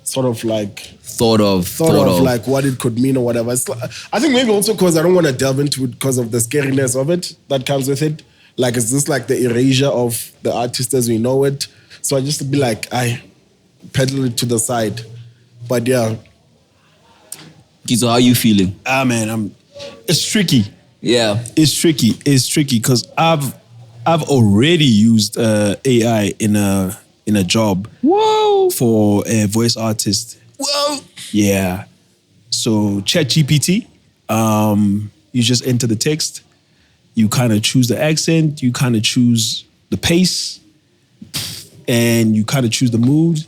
sort of like thought of like what it could mean or whatever. It's like, I think maybe also because I don't want to delve into it because of the scariness of it that comes with it. Like it's just like the erasure of the artist as we know it. So I just be like, I pedal it to the side. But yeah. Kitso, how are you feeling? Man, it's tricky. Yeah. It's tricky because I've already used AI in a job. Whoa. For a voice artist. Whoa. Yeah. So ChatGPT, you just enter the text, you kind of choose the accent, you kind of choose the pace, and you kind of choose the mood.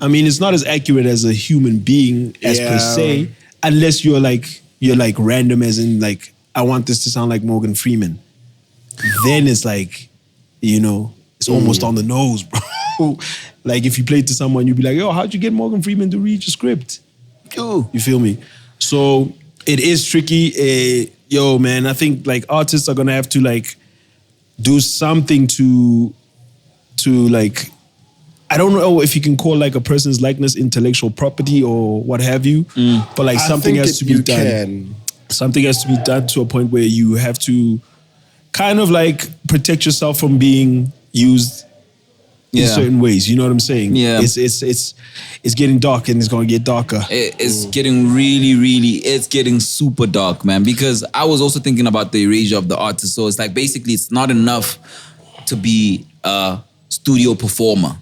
I mean, it's not as accurate as a human being as per se, unless you're like random as in like, I want this to sound like Morgan Freeman. Then it's like, you know, it's almost on the nose, bro. Like if you play it to someone, you'd be like, yo, how'd you get Morgan Freeman to read your script? You feel me? So it is tricky. Yo, man, I think like artists are gonna have to like do something to like, I don't know if you can call like a person's likeness intellectual property or what have you, but like something has to be done. Something has to be done to a point where you have to kind of like protect yourself from being used in certain ways. You know what I'm saying? Yeah. It's getting dark and it's gonna get darker. It's getting it's getting super dark, man. Because I was also thinking about the erasure of the artist. So it's like basically it's not enough to be a studio performer.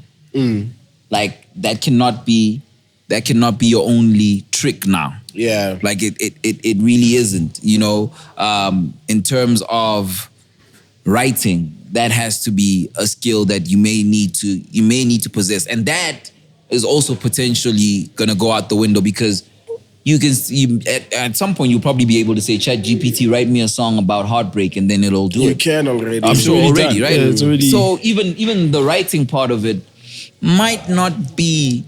Like that cannot be your only trick now. Yeah. Like it really isn't, you know. In terms of writing, that has to be a skill that you may need to possess. And that is also potentially gonna go out the window because you can see at some point you'll probably be able to say, ChatGPT, write me a song about heartbreak, and then it'll do it. You can already. I'm sure already, done. right? Yeah, it's already... So even the writing part of it might not be.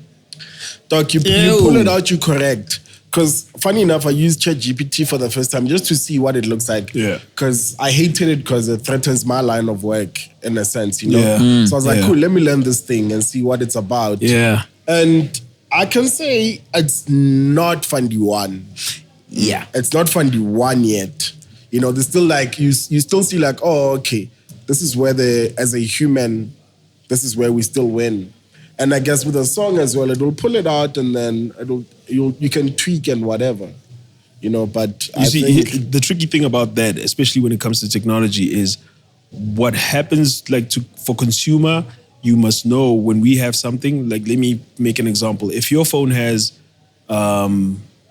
Doc, you pull it out, you correct. Because funny enough, I used ChatGPT for the first time just to see what it looks like. Yeah. Because I hated it because it threatens my line of work in a sense, you know? Yeah. So I was like, cool, let me learn this thing and see what it's about. Yeah. And I can say it's not Fundy 1. Yeah. It's not Fundy 1 yet. You know, there's still like, you still see like, oh, okay, this is where as a human, this is where we still win. And I guess with a song as well, it will pull it out and then you can tweak and whatever, you know. But I think the tricky thing about that, especially when it comes to technology, is what happens like for consumer. You must know when we have something. Like, let me make an example. If your phone has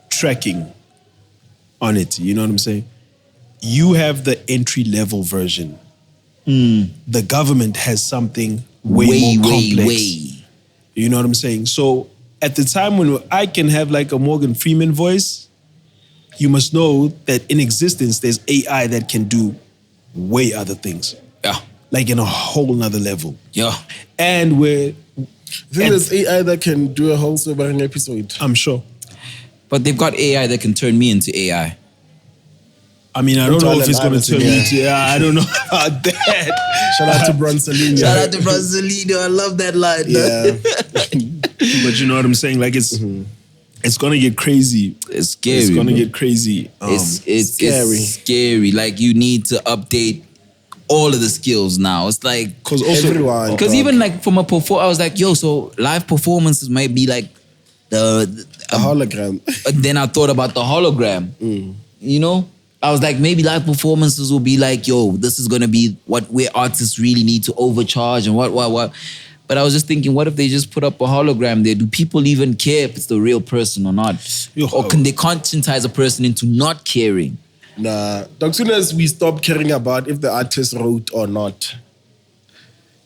tracking on it, you know what I'm saying? You have the entry level version. The government has something way more complex. You know what I'm saying? So at the time when I can have like a Morgan Freeman voice, you must know that in existence, there's AI that can do way other things. Yeah. Like in a whole nother level. Yeah. And where... I think there's AI that can do a whole Sobering episode. I'm sure. But they've got AI that can turn me into AI. I mean, I don't know if it's going to turn me into... I don't know about that. Shout out to Bronsolino. Shout out to Bronsolino. I love that line. Yeah. But you know what I'm saying? Like, it's going to get crazy. It's scary. It's going to get crazy. It's scary. It's scary. Like, you need to update all of the skills now. It's like... Because also... Everyone. Because even like from a performance, I was like, yo, so live performances might be like the hologram. Then I thought about the hologram. You know? I was like, maybe live performances will be like, yo, this is gonna be where artists really need to overcharge and what. But But I was just thinking, what if they just put up a hologram there? Do people even care if it's the real person or not? Or can they conscientize a person into not caring? Nah. As soon as we stop caring about if the artist wrote or not,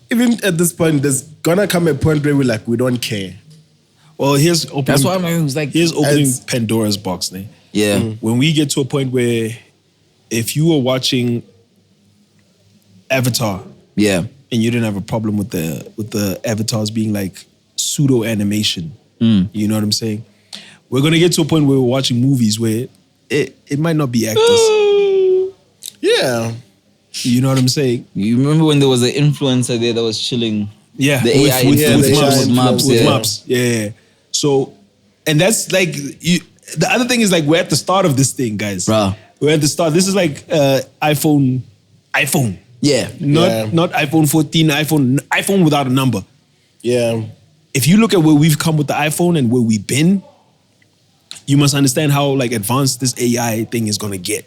even at this point, there's gonna come a point where we're like, we don't care. Well, here's opening. That's why I was like, here's opening Pandora's box, né? Yeah. When we get to a point where, if you were watching Avatar, yeah, and you didn't have a problem with the avatars being like pseudo animation, you know what I'm saying? We're gonna get to a point where we're watching movies where it might not be actors. Yeah. You know what I'm saying? You remember when there was an influencer there that was chilling? Yeah, the AI with maps. maps. Yeah. So, and that's like the other thing is like we're at the start of this thing, guys. Bruh. We're at the start. This is like iPhone. Yeah. Not iPhone 14, iPhone without a number. Yeah. If you look at where we've come with the iPhone and where we've been, you must understand how like advanced this AI thing is gonna get.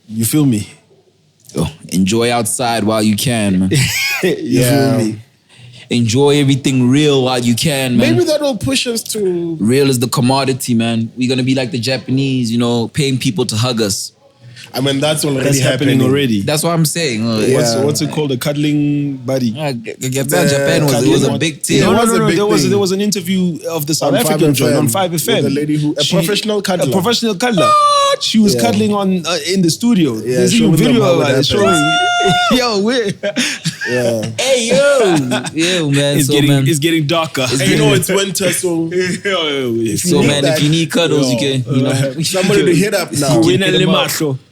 You feel me? Oh, enjoy outside while you can, man. You feel me? Enjoy everything real while you can, man. Maybe that will push us to... Real is the commodity, man. We're going to be like the Japanese, you know, paying people to hug us. I mean, that's already happening already. That's what I'm saying. What's it called? A cuddling buddy? Japan was a big deal. There was an interview of the South African joint on 5FM. The lady who... professional cuddler. A professional cuddler. She was cuddling in the studio. Yeah, there's even video of it showing. Yeah. Hey, yo, man. It's getting darker. It's winter, so... if you need cuddles, you can, you know. Somebody to hit up now.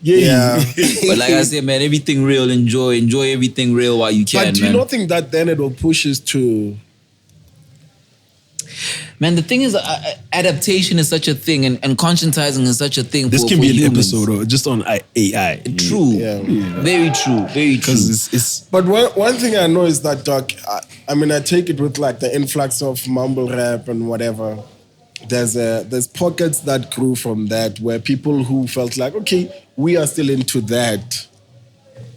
Yeah. But like I said, man, everything real, enjoy everything real while you can, But do you not think that then it will push us to... Man, the thing is, adaptation is such a thing, and conscientizing is such a thing. This can be an episode just on AI. True, very true, very true. Because it's. But one thing I know is that, Doc, I mean, I take it with like the influx of mumble rap and whatever. There's pockets that grew from that where people who felt like, okay, we are still into that.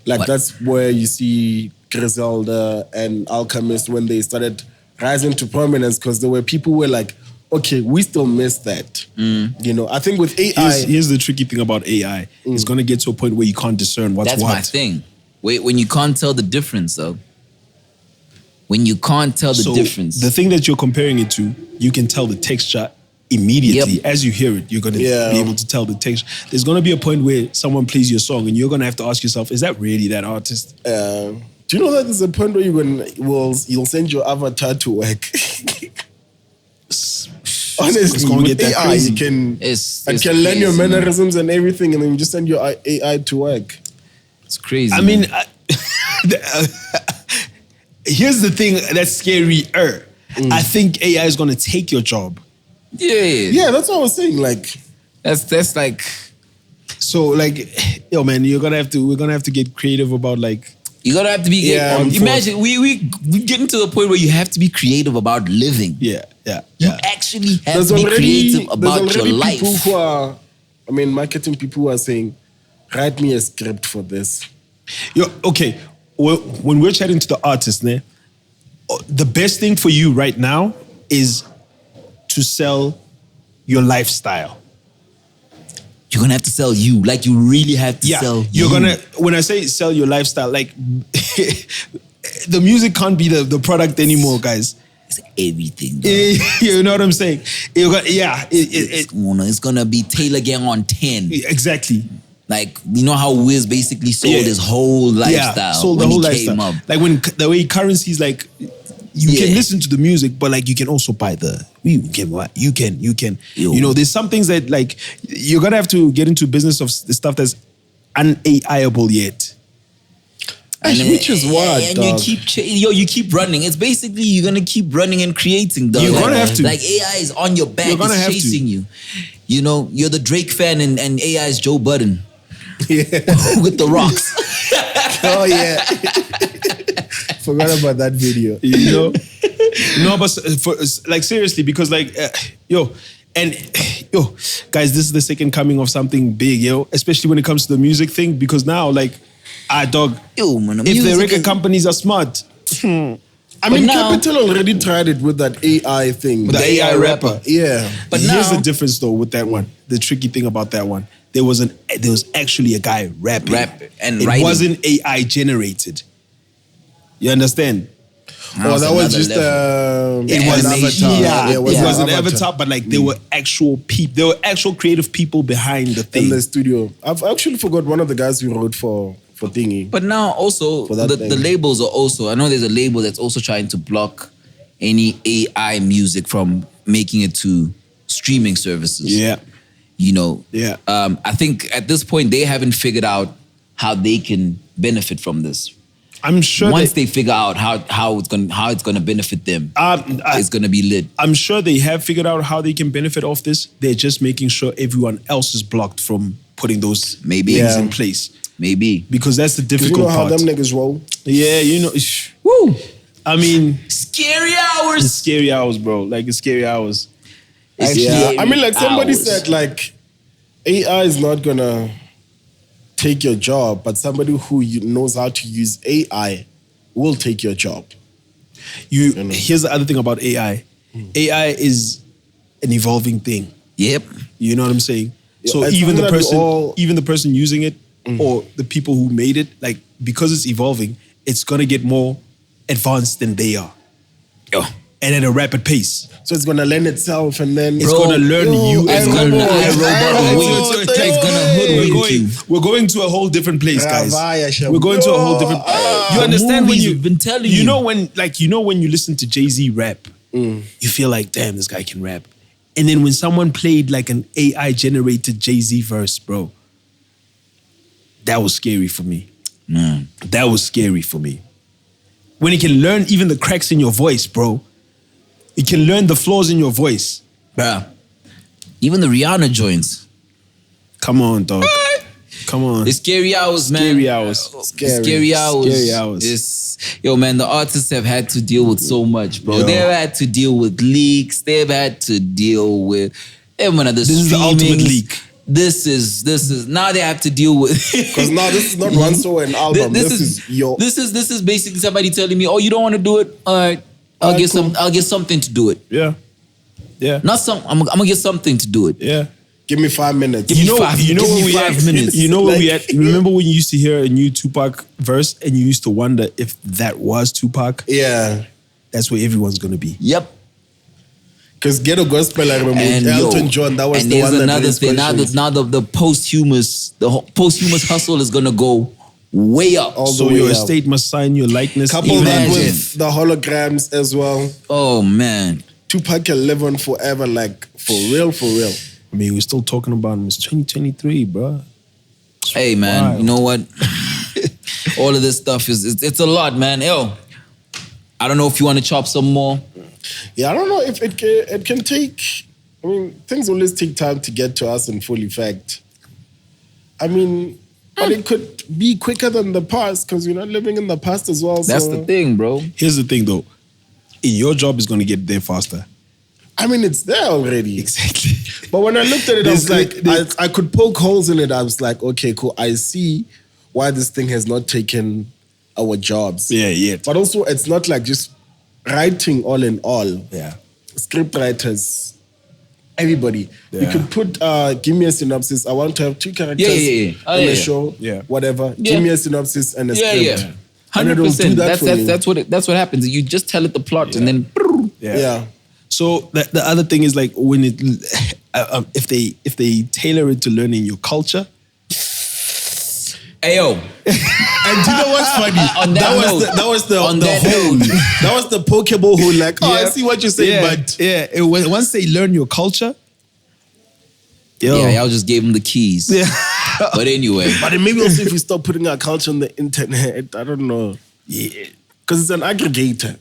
Like that's where you see Griselda and Alchemist when they started rising to prominence, because there were people who were like, okay, we still miss that. You know, I think with AI... Here's the tricky thing about AI. It's going to get to a point where you can't discern what's That's what. That's my thing. Wait, when you can't tell the difference, though. When you can't tell the difference. The thing that you're comparing it to, you can tell the texture immediately. Yep. As you hear it, you're going to be able to tell the texture. There's going to be a point where someone plays your song and you're going to have to ask yourself, is that really that artist? Do you know that there's a point where you'll send your avatar to work? Honestly, with AI, crazy. You can learn your mannerisms and everything, and then you just send your AI to work. It's crazy. I mean, here's the thing that's scarier. I think AI is going to take your job. Yeah, that's what I was saying. Like, that's like. So, like, yo, man, we're gonna have to get creative about like. You're gonna have to be. Imagine we getting to the point where you have to be creative about living. Yeah. You actually have to be creative about your life. People who are, marketing people who are saying, write me a script for this. Okay. Well, when we're chatting to the artist, the best thing for you right now is to sell your lifestyle. You're gonna have to sell you. Like, you really have to sell you. When I say sell your lifestyle, like the music can't be the product anymore, guys. It's everything. You know what I'm saying? It's gonna be Taylor Gang on 10. Exactly. Like, you know how Wiz basically sold his whole lifestyle. Yeah, sold the whole lifestyle. Like when the way Currency is like, you can listen to the music, but like you can also buy you can. You know, there's some things that like you're gonna have to get into business of the stuff that's un-AI-able yet. Which is what, and dog. you keep running. It's basically you're gonna keep running and creating, dog. You're gonna have to. Like, AI is on your back, it's chasing you. You know, you're the Drake fan and AI is Joe Budden. Yeah. With the rocks. Oh yeah. Forgot about that video. You know? No, but like seriously, because like, guys, this is the second coming of something big, especially when it comes to the music thing, because now, like, dog, if the record companies are smart, I mean, now- Capital already tried it with that AI thing. The AI rapper. Yeah. But here's now- the difference though with that one. The tricky thing about that one, there was actually a guy rapping. And it writing. wasn't AI generated. You understand? Oh, that was another just level. it was an Animation. avatar. It was an avatar avatar, but like there were actual people. There were actual creative people behind the in thing. the studio. I've actually forgot one of the guys who wrote for Thingy. But now also For that the thing. labels are also, I know there's a label that's also trying to block any AI music from making it to streaming services. Yeah. You know. Yeah. I think at this point they haven't figured out how they can benefit from this. I'm sure Once they figure out how it's gonna benefit them, it's gonna be lit. I'm sure they have figured out how they can benefit off this. They're just making sure everyone else is blocked from putting those Maybe. things Yeah. in place. Maybe. Because that's the You difficult know how part. them niggas roll? Yeah, you know. Woo! I mean, Scary it's hours. scary hours, bro. Like it's scary hours. Yeah. I mean, like somebody hours. said, like AI is not gonna take your job, but somebody who knows how to use AI will take your job. Here's the other thing about AI. AI is an evolving thing. Yep. You know what I'm saying? So it's even something the that we person, all- even the person using it, or the people who made it, like because it's evolving, it's gonna get more advanced than they are, Yo. and at a rapid pace. So it's gonna learn itself, and then It's gonna learn you. It's and gonna learn It's gonna hoodwink you. We're going to a whole different place, guys. Ravaya, Shem. We're going to a whole different. You understand when movies you we've been telling you you. know when you listen to Jay-Z rap, you feel like, damn, this guy can rap. And then when someone played like an AI generated Jay-Z verse, bro, that was scary for me. That was scary for me. When it can learn even the cracks in your voice, bro. It can learn the flaws in your voice. Bruh. Even the Rihanna joints. Come on, dog. Come on. The scary hours, man. Scary hours. Scary hours. Scary hours. Yo, man, the artists have had to deal with so much, bro. Yo. They've had to deal with leaks. They've had to deal with This is the ultimate leak. This is now they have to deal with because now this is not one song an album. This is your. This is basically somebody telling me, oh, you don't want to do it? All right. I'll get something to do it. Yeah. Yeah. Not some. I'm gonna get something to do it. Yeah. Give me 5 minutes. Give me five minutes. You know where we at? Remember when you used to hear a new Tupac verse and you used to wonder if that was Tupac? Yeah. That's where everyone's gonna be. Yep. Because Ghetto Gospel, I remember with Elton John, that was and the there's one that another raised thing. questions. Now the posthumous, posthumous hustle is gonna go way up. All the So way your up. estate must sign your likeness. Couple that Imagine. with the holograms as well. Oh man. Tupac can live on forever, like for real, for real. I mean, we're still talking about him. It's 2023, bro. Hey man, wild. you know what? All of this stuff it's a lot, man. Yo, I don't know if you want to chop some more. Yeah, I don't know if it can take. I mean, things always take time to get to us in full effect. I mean, but it could be quicker than the past because you're not living in the past as well. That's so, the thing, bro. Here's the thing, though. Your job is gonna get there faster. I mean, it's there already. Exactly. But when I looked at it, I was There's like, I could poke holes in it. I was like, okay, cool. I see why this thing has not taken our jobs. Yeah. But also, it's not like just writing all in all. Yeah. Script writers, everybody. You Yeah. could put, give me a synopsis. I want to have 2 characters Yeah. Oh, in yeah. a show. Yeah. Whatever. Yeah. Give me a synopsis and a Yeah, script. yeah. And it'll do 100%. that for me. That's what happens. You just tell it the plot and then Yeah. So the other thing is like when it, if they tailor it to learning your culture. Ayo. And do you know what's funny? On that note, that was the on the that whole. note. That was the Pokeball whole. Like, oh, I see what you're saying, but Once they learn your culture, Yeah, y'all just gave him the keys. Yeah. But anyway. But then maybe also if we start putting our culture on the internet, I don't know. Yeah. Because it's an aggregator.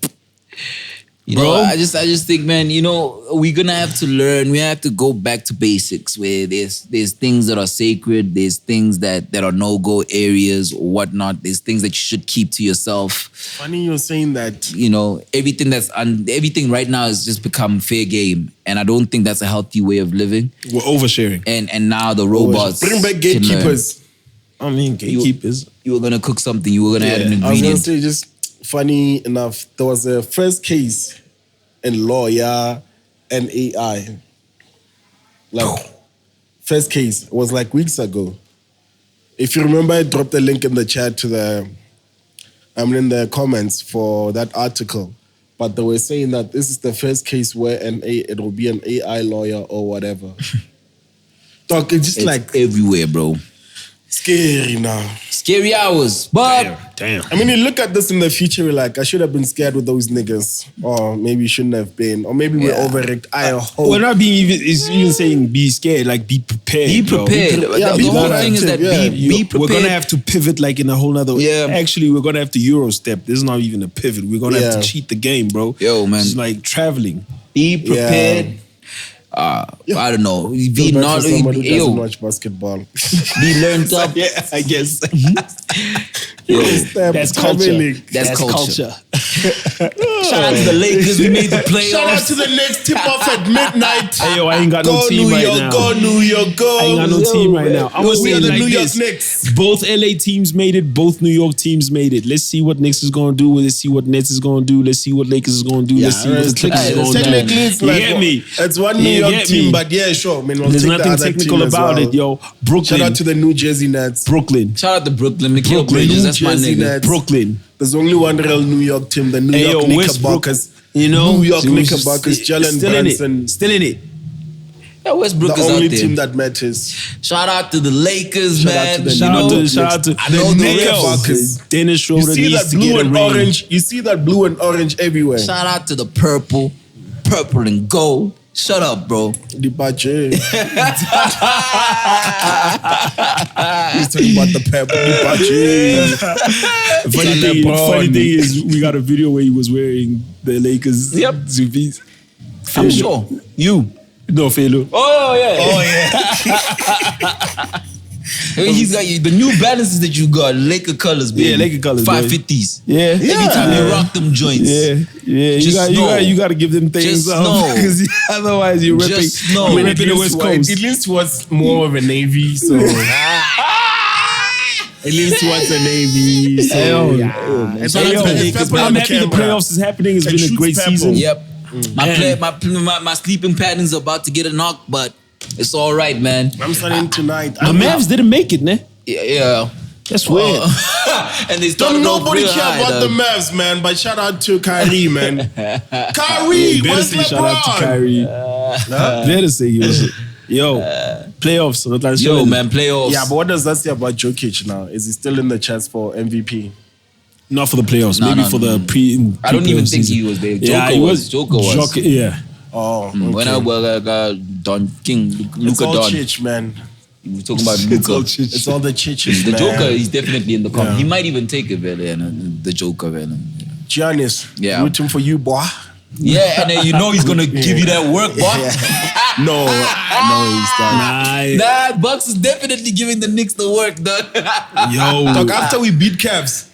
You know, I just think, man, you know, we're gonna have to learn. We have to go back to basics where there's things that are sacred, there's things that are no-go areas or whatnot, there's things that you should keep to yourself. Funny you're saying that. You know, everything right now has just become fair game. And I don't think that's a healthy way of living. We're oversharing. And now the robots Bring back can learn. gatekeepers. I mean, gatekeepers. You were gonna cook something, you were gonna add an I was going to ingredient. say, just funny enough, there was a first case in law, and AI. Like, first case was like weeks ago. If you remember, I dropped a link in the chat to in the comments for that article. But they were saying that this is the first case where it will be an AI lawyer or whatever. Dog, it's like everywhere, bro. Scary now. Scary hours. But damn. I mean, you look at this in the future, we're like, I should have been scared with those niggas. Or maybe shouldn't have been. Or maybe we're overreacted. I hope. We're not being even saying be scared, like be prepared. Be prepared. Bro. The whole thing is that be prepared. We're gonna have to pivot like in a whole nother way. Yeah. Actually, we're gonna have to Euro step. This is not even a pivot. We're gonna have to cheat the game, bro. Yo, man. It's like traveling. Be prepared. I don't know. Be not somebody who doesn't watch basketball. Be learned up. Yeah, I guess. Yo, that's culture. That's culture. Shout out to the Lakers. We made the playoffs. Shout out to the next tip off at midnight. Hey, yo, I ain't got no team right now. Go New York, go. I ain't got no team right now. I'm gonna say we are the like New York this. Knicks. Both LA teams made it. Both New York teams made it. Let's see what Knicks is gonna do. Let's see what Nets is gonna do. Let's see what Lakers is gonna do. Let's see what the Clippers is gonna do. Technically, it's like, you get me? It's one New York team, but yeah, sure. I mean, we'll There's take nothing the other technical team as about well. it, yo. Brooklyn. Shout out to the New Jersey Nets. Brooklyn. Shout out to Brooklyn. Mikhail Brooklyn. Bridges. That's my Jersey nigga. Nets. Brooklyn. There's only one real New York team, the New York Knickerbockers. You know, New York so it's Knickerbockers, Jalen still in Brunson. it. Still in it. Yeah, Westbrook The is only out there. team that matters. Shout out to the Lakers, Shout out man. to the Shout out to I know the Knickerbockers. Dennis You Schroeder see needs that to blue get a and ring. orange? You see that blue and orange everywhere. Shout out to the purple and gold. Shut up, bro. Dipache. He's talking about the pepper. Dipache. Funny thing is, we got a video where he was wearing the Lakers Yep. Zubis. I'm sure. You. No, Felo. Oh, yeah. He's got the New Balances that you got, Laker colors, baby. Yeah, Laker colors, 550s. Yeah. Anytime you rock them joints. Yeah. Just You got to give them things Just up. know. Because otherwise you're ripping, Just know. you're ripping the West Coast. It leans towards more of a navy, so. It leans towards a navy, so. It's Hey, yo, pepper I'm on the happy the camera. playoffs is happening. It's It been a shoots great pepper. season. Yep. My sleeping pattern's about to get a knock, but it's all right, man. I'm starting tonight. The Mavs didn't make it, ne? Yeah. That's weird. And they started Don't off nobody real care high, about dog. the Mavs, man. But shout out to Kyrie, man. Kyrie, Better where's say LeBron? shout out to Kyrie. Better say he was. Yo, playoffs. Yo, man, playoffs. Yeah, but what does that say about Jokic now? Is he still in the chance for MVP? Not for the playoffs. No, maybe no, for no. the pre. I don't even pre-playoff think season. he was there. Yeah, Joker he was. Joker was. Joker, yeah. Oh, okay. When I Don King, It's Luka all Don. Chich, man. We were talking about It's all Luka. shit. It's all the chiches, The man. Joker is definitely in the comp. Yeah. He might even take it, the Joker, man. Giannis, Yeah. rooting for you, boy. Yeah, and then you know he's gonna give you that work, boy. No, he's not. Nah, Bucks is definitely giving the Knicks the work, dog. Yo, Dog, after we beat Cavs,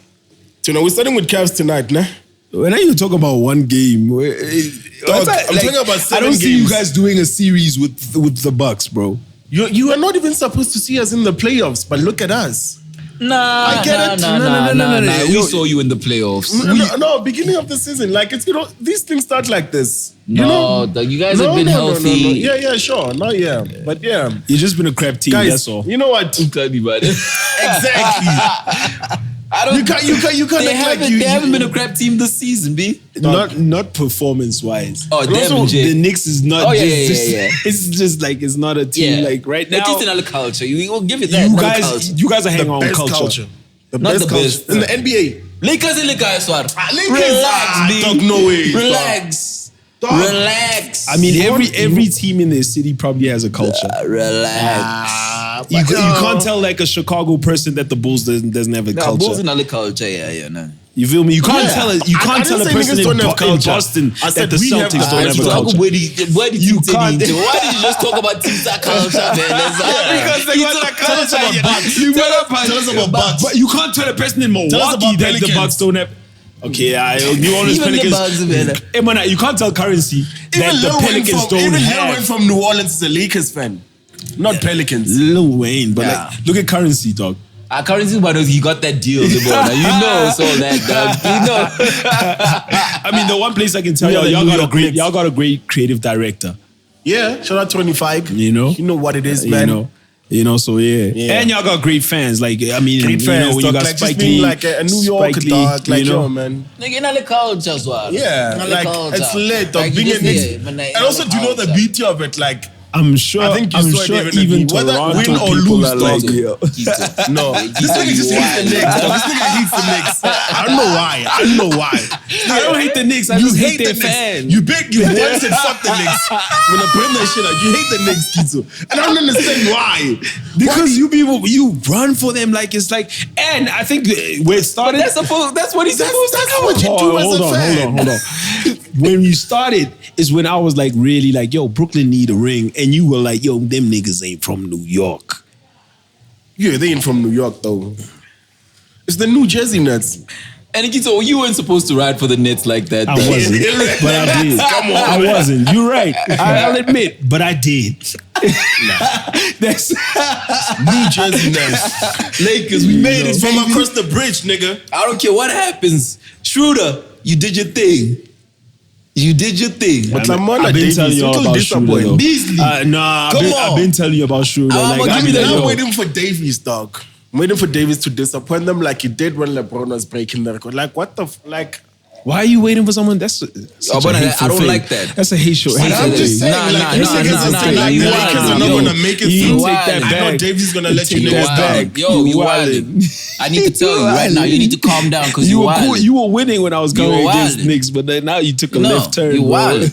so now we're starting with Cavs tonight, nah? when are you talking about one game? Dog, I'm talking about I 7 don't see you games. guys doing a series with the Bucks, bro. You are not even supposed to see us in the playoffs, but look at us. Nah, I get it. nah. We Yo, saw you in the playoffs. No, beginning of the season, like it's these things start like this. No, dog, you guys have been healthy. Yeah, sure, not yeah, but yeah, You've just been a crap team. guys. That's all. You know what? Tell me about it. Exactly. I don't. You can't They act haven't. like you. They haven't been a crap team this season, B. Not performance wise. Oh, damn, Also, Jay. the Knicks is not. Oh, yeah, just, yeah. It's just like it's not a team like right now. At least in other culture, you will give it that. You guys are hanging The on best culture. The Not best the culture best. in the NBA. Lakers and Lakers, Swar. Lakers, Relax, B. dog, no way, Relax. Dog. Relax. I mean, every team in their city probably has a culture. Relax. You can't tell like a Chicago person that the Bulls doesn't have a Nah, culture. Bulls in other culture, yeah, no. You feel me? You can't Yeah. tell a I tell a didn't say person niggas in, don't have in culture. Boston I that said the we have Celtics the don't have a Chicago, culture. where did You you turn can't- into? Why did you just talk about teams that culture, man? Because they got that Tell us culture, about yeah. Bucks. Tell us about Bucks. But you can't tell a person in us Milwaukee about that the Pelicans. Bucks don't have. Okay, New Orleans Even the Pelicans. Bucks, man. Hey, man, you can't tell Currency that the Pelicans don't Lil Wayne have. from New Orleans is a Lakers fan, not Pelicans. Lil Wayne, but Yeah. like, look at Currency, dog. Currency, but he got that deal, Zibona. You know, so that, you know. I mean, the one place I can tell y'all got a great creative director. Yeah, shout out 25. You know what it is, man. You know, so yeah. And y'all got great fans. Like, I mean, great fans. when you got like Spike just being Lee, like a New York dog, like, yo, man. Nigga, in the culture as well. Yeah, like, it's lit, dog. Being a Knicks. And also, do you know the beauty of it? Like, I'm sure even Toronto win or people lose, are like, no, this nigga just hates the Knicks. This nigga hates the Knicks. I don't know why. I don't hate the Knicks. I just hate their fans. You once said fuck the Knicks. When I bring that shit out, you hate the Knicks, Kitso. And I don't understand why. Because you run for them like it's like, and I think where it started. But that's what he's supposed to do. That's what you do as a fan. Hold on. When you started is when I was like really like, yo, Brooklyn need a ring. And you were like, yo, them niggas ain't from New York. Yeah, they ain't from New York, though. It's the New Jersey Nets. And Kitso, you weren't supposed to ride for the Nets like that. I wasn't, but I did. Come on, I wasn't. You're right. I'll admit, but I did. That's New Jersey Nets. Lakers, we made it from across the bridge, nigga. I don't care what happens. Schroeder, you did your thing. But I've been telling you all about Schroeder. Beasley. I've been telling you about Schroeder. I'm waiting for Davies, dog. I'm waiting for Davies to disappoint them like he did when LeBron was breaking the record. Like, what the why are you waiting for someone? That's I don't like that. That's a hateful. I'm just saying, the Lakers are not gonna make it through. I know Davies gonna let you niggas down. Yo, you wildin'. I need to tell you right now. You need to calm down because you wildin'. You were winning when I was going against Knicks, but then now you took a left turn. You wildin'.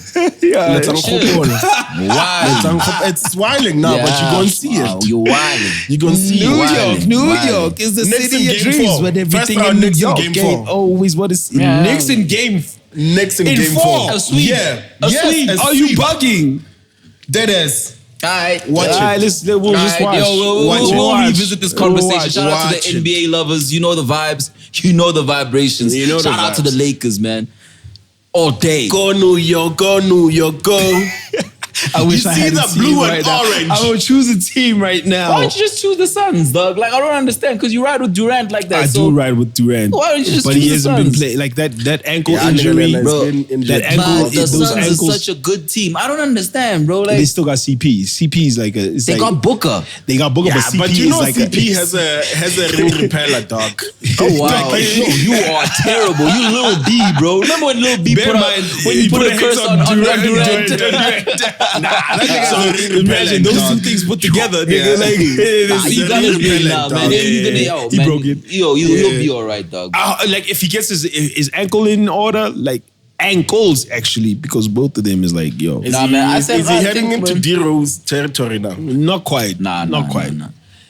It's wilding now, but you gonna see it. You wildin'. You gonna see it. New York is the city of dreams, but everything in New York ain't always what it's. Knicks in game 4. A sweep. Yeah. Are you bugging? Dead ass. All right. Watch it. We'll just watch. We'll revisit this conversation. Shout out to the NBA lovers. You know the vibes. You know the vibrations. Shout out to the Lakers, man. All day. Go New York, go New York, go. I wish I had the blue and orange. I would choose a team right now. Why don't you just choose the Suns, dog? Like, I don't understand because you ride with Durant like that. I do ride with Durant. Why don't you just but choose he hasn't the been Suns? playing like that ankle injury, bro. That ankle, the Suns is such a good team. I don't understand, bro. Like, they still got CP. CP is like a. They got Booker. They got Booker, but CP but you know is like CP has a ring repeller, dog. Oh wow, you are terrible. You Lil B, bro. Remember when Lil B put a curse on Durant? So imagine those two things put together, nigga. Like, you got his ring now, man. He broke it. You'll be all right, dog. Like if he gets his ankle in order, like ankles actually, because both of them is like, yo. Is he heading into D-Rose territory now? Not quite. Not quite.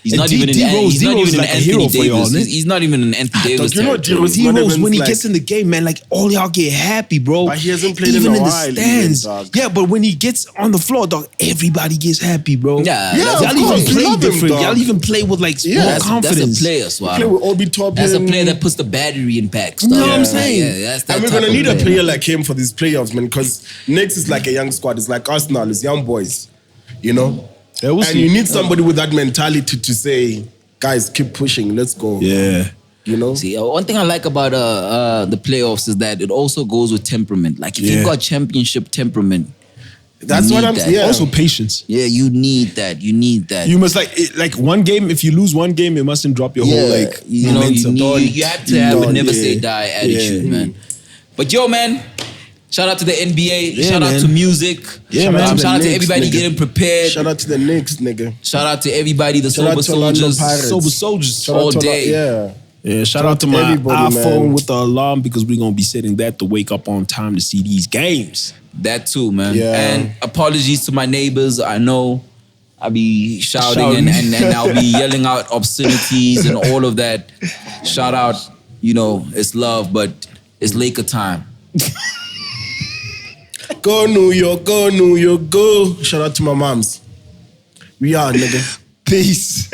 He's not even an hero for y'all. He's not even an Anthony Davis. You know D-Rose when he gets in the game, man, like all y'all get happy, bro. But he hasn't played even in the stands. Yeah, but when he gets on the floor, dog, everybody gets happy, bro. Y'all even play different. Y'all even play with like more confidence. That's a player, Swab. Play with Obi Toppin. That's a player that puts the battery in packs. You know what I'm saying? And we're gonna need a player like him for these playoffs, man, because Knicks is like a young squad. It's like Arsenal, it's young boys, you know. And you need somebody with that mentality to say, guys, keep pushing. Let's go. Yeah. You know? See, one thing I like about the playoffs is that it also goes with temperament. Like, if you've got championship temperament, that's what I'm saying. Also patience. Yeah, you need that. You must like one game. If you lose one game, it mustn't drop your whole like momentum. You have to have a never say die attitude, man. But yo, man, shout out to the NBA. Shout out to music. Yeah, man. Shout out to everybody getting prepared. Shout out to the Knicks, nigga. Shout out to everybody, the sober soldiers. Sober soldiers all day. Yeah, shout out to my iPhone with the alarm because we're going to be setting that to wake up on time to see these games. That too, man. Yeah. And apologies to my neighbors. I know I'll be shouting. And I'll be yelling out obscenities and all of that. Shout out, it's love, but it's Laker time. Go New York, go New York, go. Shout out to my moms. We are, nigga. Peace.